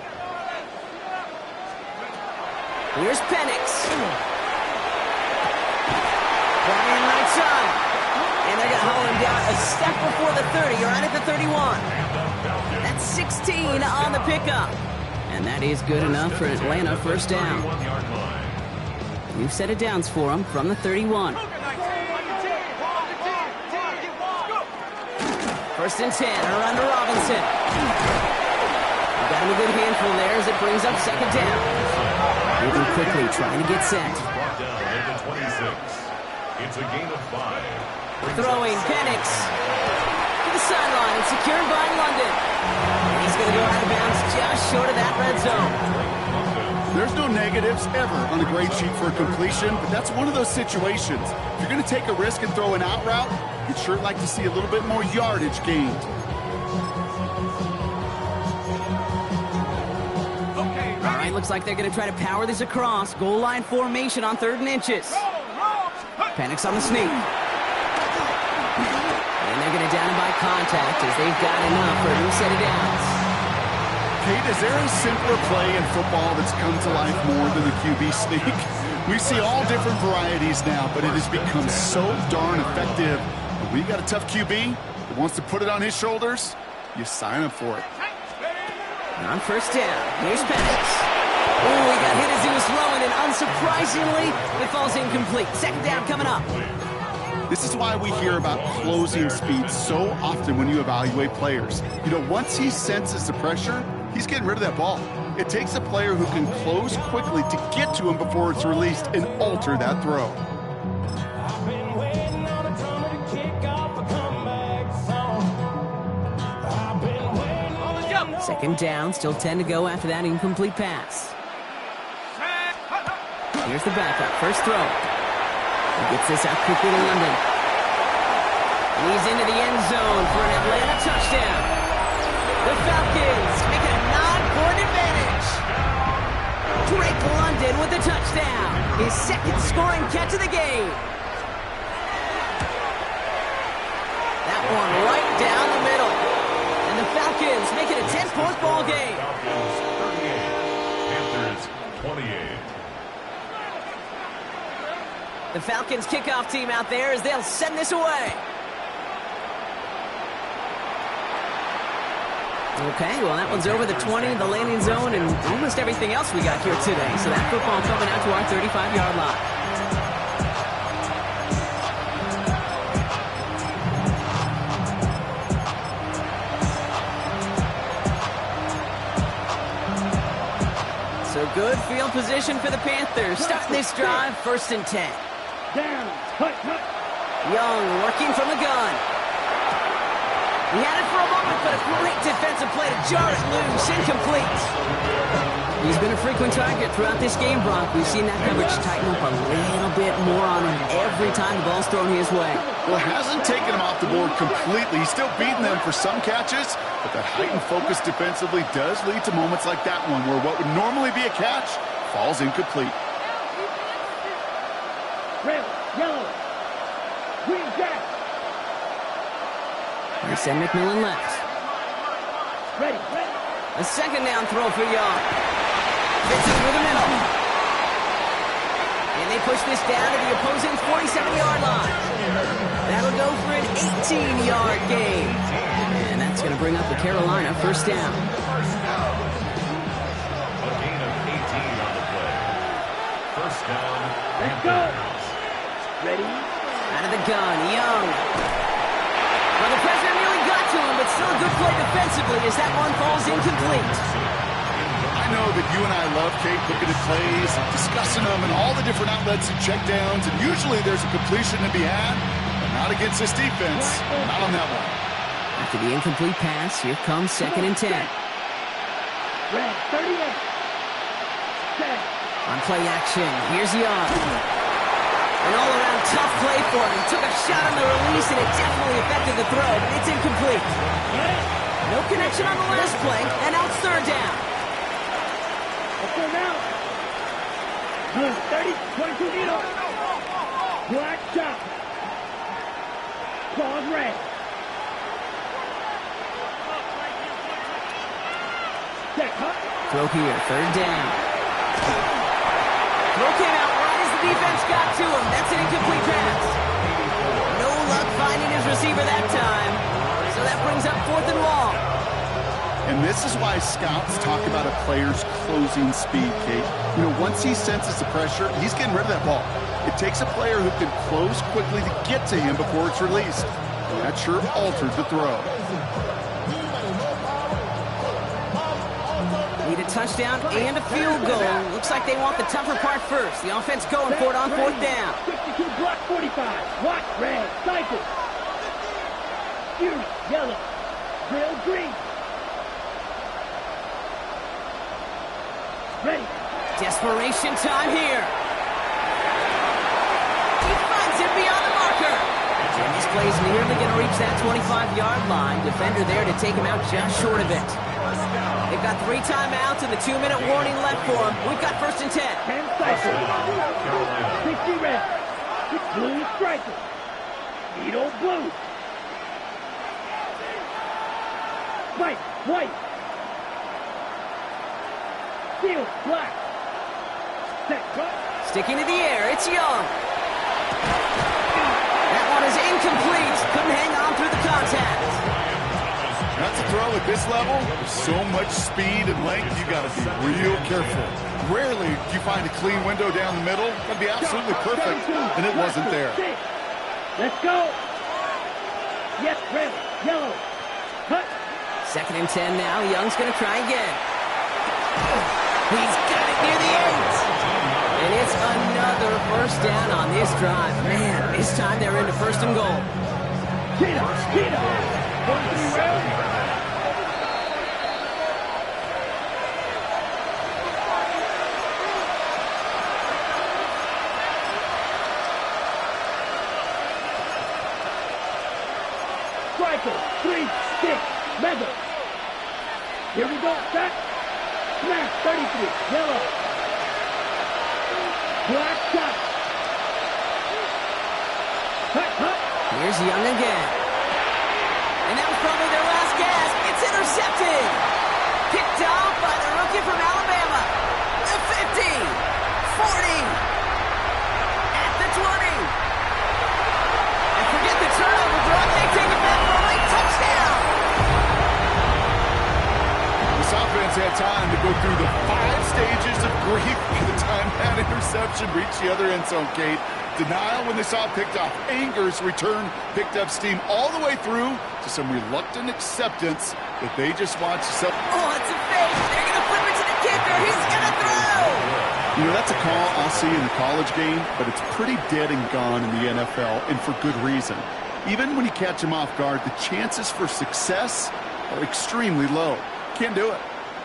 Speaker 1: Here's Penix. Brian right side. And they're going to hold him down a step before the 30, or right at the 31. That's 16 on the pickup. And that is good enough for Atlanta 1st down.
Speaker 2: 31-yard line.
Speaker 1: We've set it downs for him from the 31. 1st and 10, around to Robinson. Got him a good handful there as it brings up 2nd down. Moving quickly, trying to get set.
Speaker 2: Brought down at the 26. It's a gain of 5.
Speaker 1: Throwing Penix to the sideline, secured by London. And he's going to go out of bounds just short of that red zone.
Speaker 3: There's no negatives ever on a grade sheet for a completion, but that's one of those situations. If you're going to take a risk and throw an out route, you'd sure like to see a little bit more yardage gained.
Speaker 1: looks like they're going to try to power this across. Goal line formation on 3rd and inches. Panics on the sneak. And they're going to down him by contact as they've got enough for a new set of downs.
Speaker 3: Kate, is there a simpler play in football that's come to life more than the QB sneak? We see all different varieties now, but it has become so darn effective. When we got a tough QB that wants to put it on his shoulders, you sign up for it.
Speaker 1: On 1st down, here's Penix. Oh, he got hit as he was throwing, and unsurprisingly, it falls incomplete. 2nd down coming up.
Speaker 3: This is why we hear about closing speed so often when you evaluate players. You know, once he senses the pressure, he's getting rid of that ball. It takes a player who can close quickly to get to him before it's released and alter that throw.
Speaker 1: 2nd down, still 10 to go after that incomplete pass. Here's the backup, first throw. He gets this out quickly to London. And he's into the end zone for an Atlanta touchdown. The Falcons make it a 9-point advantage. Drake London with the touchdown. His 2nd scoring catch of the game. That one right down the middle. And the Falcons make it a 10-point ball game.
Speaker 2: Falcons 38, Panthers 28.
Speaker 1: The Falcons kickoff team out there as they'll send this away. Okay, well, that one's over the 20, the landing zone, and almost everything else we got here today. So that football coming out to our 35-yard line. So good field position for the Panthers. Starting this drive, 1st and 10.
Speaker 4: Down. Hut.
Speaker 1: Young working from the gun. He had it for a moment, but a great defensive play to jar it loose. Incomplete. He's been a frequent target throughout this game, Brock. We've seen that coverage tighten up a little bit more on him every time the ball's thrown his way.
Speaker 3: Well, it hasn't taken him off the board completely. He's still beating them for some catches, but that heightened focus defensively does lead to moments like that one where what would normally be a catch falls incomplete.
Speaker 4: Red, yellow, green, jack.
Speaker 1: They send McMillan left.
Speaker 4: Ready.
Speaker 1: A 2nd down throw for Young. Fits it through the middle. And they push this down to the opposing 47-yard line. That'll go for an 18-yard gain. And that's going to bring up the Carolina 1st down.
Speaker 2: A gain of 18 on the play. 1st down.
Speaker 4: Let's go. Ready.
Speaker 1: Out of the gun, Young. Well, the pressure nearly got to him, but still a good play defensively as that one falls incomplete.
Speaker 3: I know that you and I love, Kate, looking at plays, discussing them, and all the different outlets and checkdowns, and usually there's a completion to be had, but not against this defense. Not on that one.
Speaker 1: After the incomplete pass, here comes 2nd and 10.
Speaker 4: Red, 38. Set.
Speaker 1: On play action, here's Young. An all-around tough play for him. Took a shot on the release, and it definitely affected the throw, but it's incomplete. No connection on the last play, and now it's 3rd down.
Speaker 4: Let's go now. 30, 22 needle. Black chop. Claws red. Set,
Speaker 1: Throw here, 3rd down. Throw came out right as the defense got to him. That's an incomplete pass. No luck finding his receiver that time. So that brings up 4th and long.
Speaker 3: And this is why scouts talk about a player's closing speed, Kate. You know, once he senses the pressure, he's getting rid of that ball. It takes a player who can close quickly to get to him before it's released. And that sure altered the throw.
Speaker 1: Need a touchdown and a field goal. Looks like they want the tougher part first. The offense going for it on 4th down.
Speaker 4: 62 block 45. Watch red. Cycle. Fury yellow. Drill green. Ready.
Speaker 1: Desperation time here. He finds him beyond the marker. And this plays nearly going to reach that 25-yard line. Defender there to take him out just short of it. They've got 3 timeouts and the 2-minute warning left for them. We've got 1st and 10.
Speaker 4: 10 cycles. 60 red. Blue striker. Needle blue. White. Steel black. Set cut.
Speaker 1: Sticking to the air, it's Young. That one is incomplete. Couldn't hang on through the contact.
Speaker 3: That's a throw at this level. There's so much speed and length, you got to be real careful. Rarely do you find a clean window down the middle. That'd be absolutely perfect, and it wasn't there.
Speaker 4: Let's go. Yes, red, yellow. Cut.
Speaker 1: 2nd and 10 now. Young's going to try again. He's got it near the end. And it's another 1st down on this drive. Man, this time they're into 1st and goal.
Speaker 4: Get up. 1-3 red. Striker, 3, stick, mega. Here we go, set. Smash, 33, yellow. Black shot. Cut.
Speaker 1: Here's Young again. And that was probably their last gasp. It's intercepted. Picked off by the rookie from Alabama. The 50, 40, at the 20. And forget the turnover, Brock. They take it back for a late touchdown.
Speaker 3: This offense had time to go through the 5 stages of grief by the time that interception reached the other end zone, Kate. Denial when they saw it picked off. Anger's return picked up steam all the way through to some reluctant acceptance that they just watched.
Speaker 1: Oh, it's a fake. They're going to flip it to the kicker. He's going to throw.
Speaker 3: You know, that's a call I'll see in the college game, but it's pretty dead and gone in the NFL, and for good reason. Even when you catch him off guard, the chances for success are extremely low. Can't do it.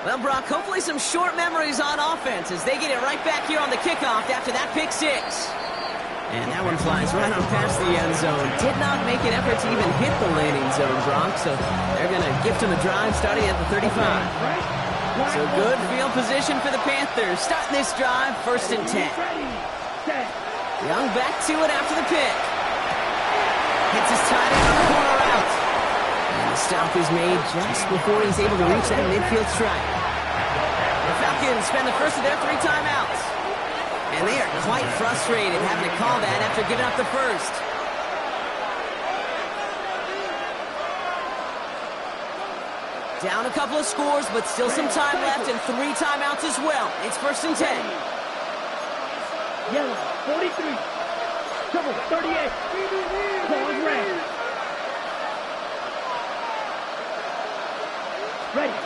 Speaker 1: Well, Brock, hopefully some short memories on offense as they get it right back here on the kickoff after that pick 6. And that one flies right on past the end zone. Did not make an effort to even hit the landing zone, Brock, so they're going to gift him a drive starting at the 35. So good field position for the Panthers. Starting this drive, 1st and 10. Young back to it after the pick. Hits his tight end on the corner out. And the stop is made just before he's able to reach that midfield strike. The Falcons spend the first of their 3 timeouts. And they are quite frustrated having to call that after giving up the first. Down a couple of scores, but still some time left and 3 timeouts as well. It's 1st and 10.
Speaker 4: Yellow, 43. Double, 38. Ball is red. Ready.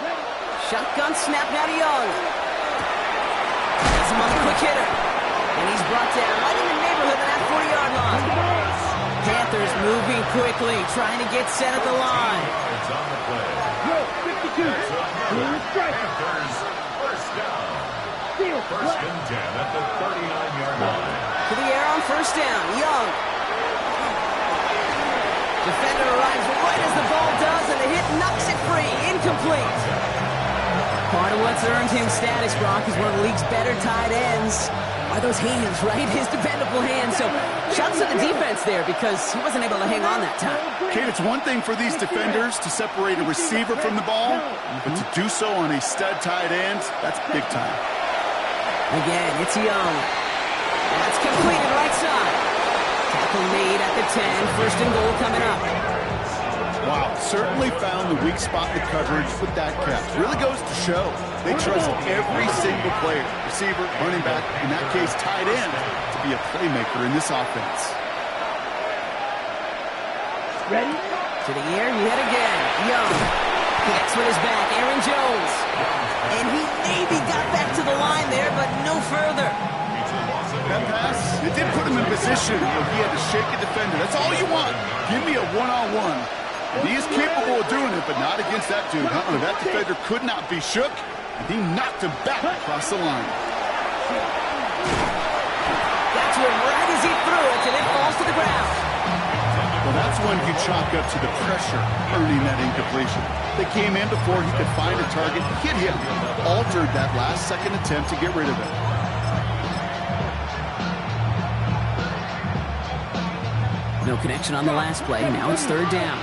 Speaker 1: Shotgun snap now to Young. Has him on the quick hitter. And he's brought down right in the neighborhood of that 40-yard line. Panthers moving quickly, trying to get set at the line.
Speaker 2: It's on the play.
Speaker 4: Yo, 52. Blue striker.
Speaker 2: Panthers, 1st down.
Speaker 4: Steel
Speaker 2: 1st and 10 at the 39-yard line.
Speaker 1: To the air on 1st down, Young. Defender arrives right as the ball does, and the hit knocks it free. Incomplete. Part of what's earned him status, Brock, is one of the league's better tight ends. Are those hands, right? His dependable hands. So, shouts to the defense there because he wasn't able to hang on that time.
Speaker 3: Kate, it's one thing for these defenders to separate a receiver from the ball, but to do so on a stud tight end, that's big time.
Speaker 1: Again, it's Young. That's completed right side. Tackle made at the 10. 1st and goal coming up.
Speaker 3: Wow, certainly found the weak spot in the coverage with that catch. Really goes to show they trust every single player, receiver, running back, in that case tight end, to be a playmaker in this offense.
Speaker 4: Ready?
Speaker 1: To the air, yet again. Young connects with his back. Aaron Jones. And he maybe got back to the line there, but no further.
Speaker 3: That pass, it did put him in position where he had to shake a defender. That's all you want. Give me a one-on-one. He is capable of doing it, but not against that dude. That defender could not be shook, and he knocked him back across the line.
Speaker 1: Got to him right as he threw it, and it falls to the ground.
Speaker 3: Well, that's one you chalk up to the pressure earning that incompletion. They came in before he could find a target, hit him, altered that last-second attempt to get rid of it.
Speaker 1: No connection on the last play. Now it's third down.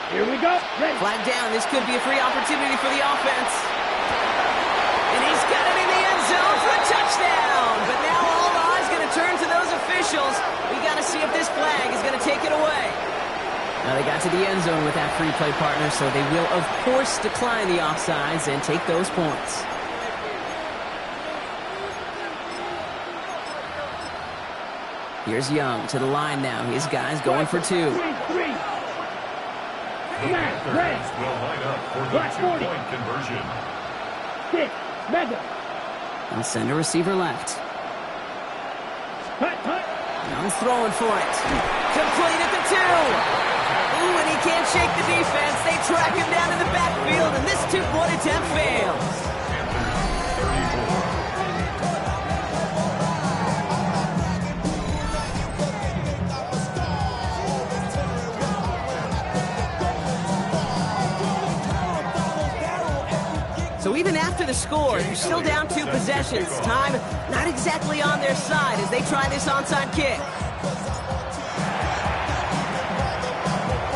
Speaker 4: Here we go. Ready.
Speaker 1: Flag down. This could be a free opportunity for the offense. And he's got it in the end zone for a touchdown. But now all eyes going to turn to those officials. We got to see if this flag is going to take it away. Now they got to the end zone with that free play partner, so they will, of course, decline the offsides and take those points. Here's Young to the line now. His guys going for two.
Speaker 4: Three.
Speaker 2: The Panthers will line up for the two-point conversion.
Speaker 4: 6, mega.
Speaker 1: They'll send a receiver left.
Speaker 4: Hut.
Speaker 1: Young's throwing for it. Complete at the 2. Ooh, and he can't shake the defense. They track him down in the backfield, and this two-point attempt fails.
Speaker 2: Panthers 34.
Speaker 1: So even after the score, you're still down 2 possessions. Time not exactly on their side as they try this onside kick.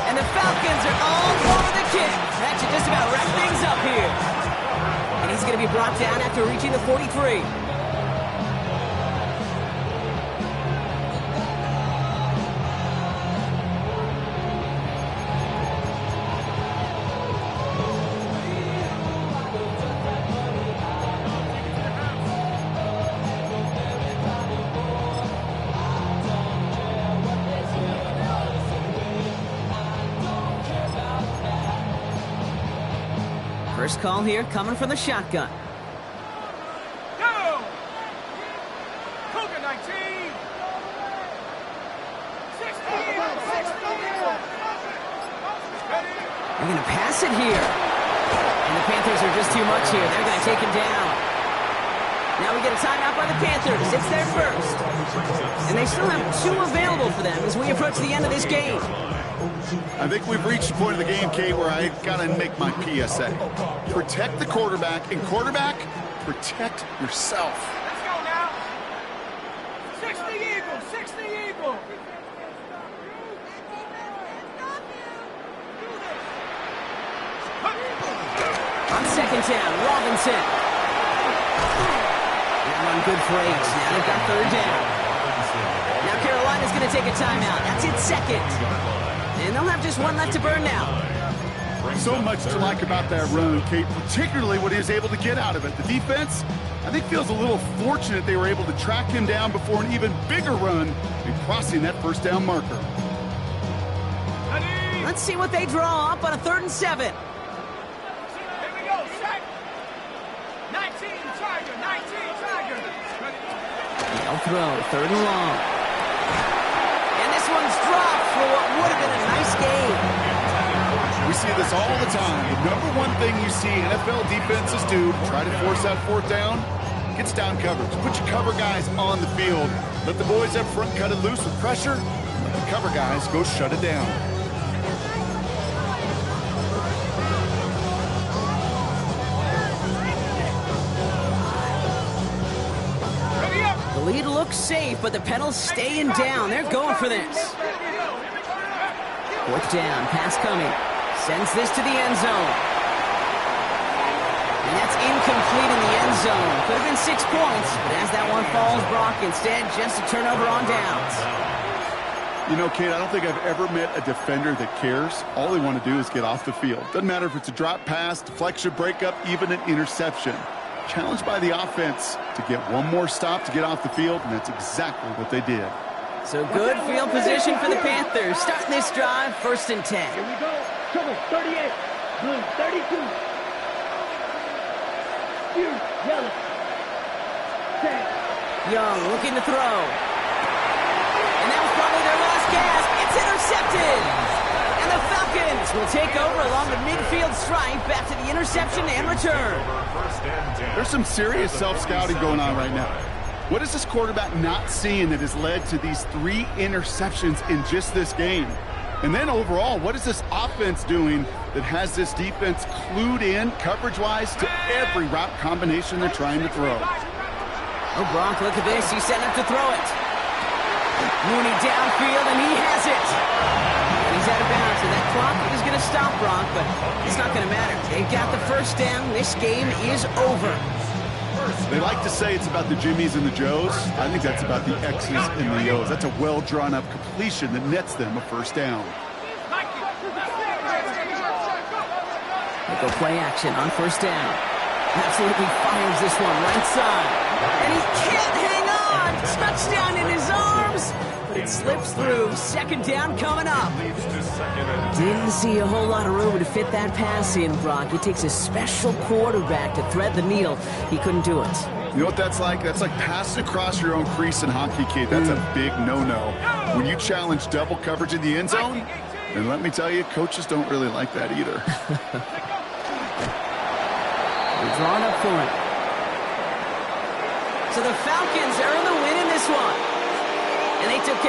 Speaker 1: And the Falcons are all over the kick. That should just about wrap things up here. And he's going to be brought down after reaching the 43. First call here coming from the shotgun.
Speaker 6: Go! Cougar 19! 60!
Speaker 1: They're going to pass it here. And the Panthers are just too much here. They're going to take him down. Now we get a timeout by the Panthers. It's their first. And they still have 2 available for them as we approach the end of this game.
Speaker 3: I think we've reached the point of the game, Kate, where I got to make my PSA. Protect the quarterback, and quarterback, protect yourself.
Speaker 6: Let's go now! 60 Eagles! 60 Eagles!
Speaker 1: On second down, Robinson. That run good for 8. Now they've got third down. Now Carolina's going to take a timeout. That's its second. And they'll have just 1 left to burn now.
Speaker 3: So much to like about that run, Kate, particularly what he was able to get out of it. The defense, I think, feels a little fortunate they were able to track him down before an even bigger run and crossing that first down marker.
Speaker 1: Let's see what they draw up on a 3rd and 7.
Speaker 6: Here we go, sack! 19 Tiger! 19 Tiger!
Speaker 1: They'll throw, 3rd and long. And this one's dropped for what would have been a nice game.
Speaker 3: We see this all the time. The number one thing you see NFL defenses do to try to force that 4th down, gets down coverage. Put your cover guys on the field. Let the boys up front cut it loose with pressure. Let the cover guys go shut it down.
Speaker 1: The lead looks safe, but the pedals staying down. They're going for this. 4th down, pass coming. Sends this to the end zone. And that's incomplete in the end zone. Could have been 6 points, but as that one falls, Brock, instead just a turnover on downs.
Speaker 3: You know, Kate, I don't think I've ever met a defender that cares. All they want to do is get off the field. Doesn't matter if it's a drop pass, deflection, breakup, even an interception. Challenged by the offense to get one more stop to get off the field, and that's exactly what they did.
Speaker 1: So good field position for the Panthers. Starting this drive, 1st and 10.
Speaker 4: Here we go. Trouble 38. Blue 32. Blue yellow. 10.
Speaker 1: Young looking to throw. And that was probably their last gasp. It's intercepted. And the Falcons will take over along the midfield stripe after the interception and return.
Speaker 3: There's some serious self-scouting going on right now. What is this quarterback not seeing that has led to these 3 interceptions in just this game? And then overall, what is this offense doing that has this defense clued in coverage-wise to every route combination they're trying to throw?
Speaker 1: Oh, Gronk, look at this. He's setting up to throw it. Mooney downfield, and he has it. And he's out of bounds, so that clock is going to stop Gronk, but it's not going to matter. They've got the first down. This game is over.
Speaker 3: They like to say it's about the Jimmies and the Joes. I think that's about the X's and the O's. That's a well-drawn-up completion that nets them a first down.
Speaker 1: They go play action on first down. Absolutely fires this one right side. And he can't hang on. Touchdown in his arms. But it slips through. Second down coming up. Didn't see a whole lot of room to fit that pass in, Brock. It takes a special quarterback to thread the needle. He couldn't do it.
Speaker 3: You know what that's like? That's like passing across your own crease in hockey, kid. That's a big no-no. When you challenge double coverage in the end zone, and let me tell you, coaches don't really like that either.
Speaker 1: They're drawn up for it. So the Falcons earn the win in this one. And they took care of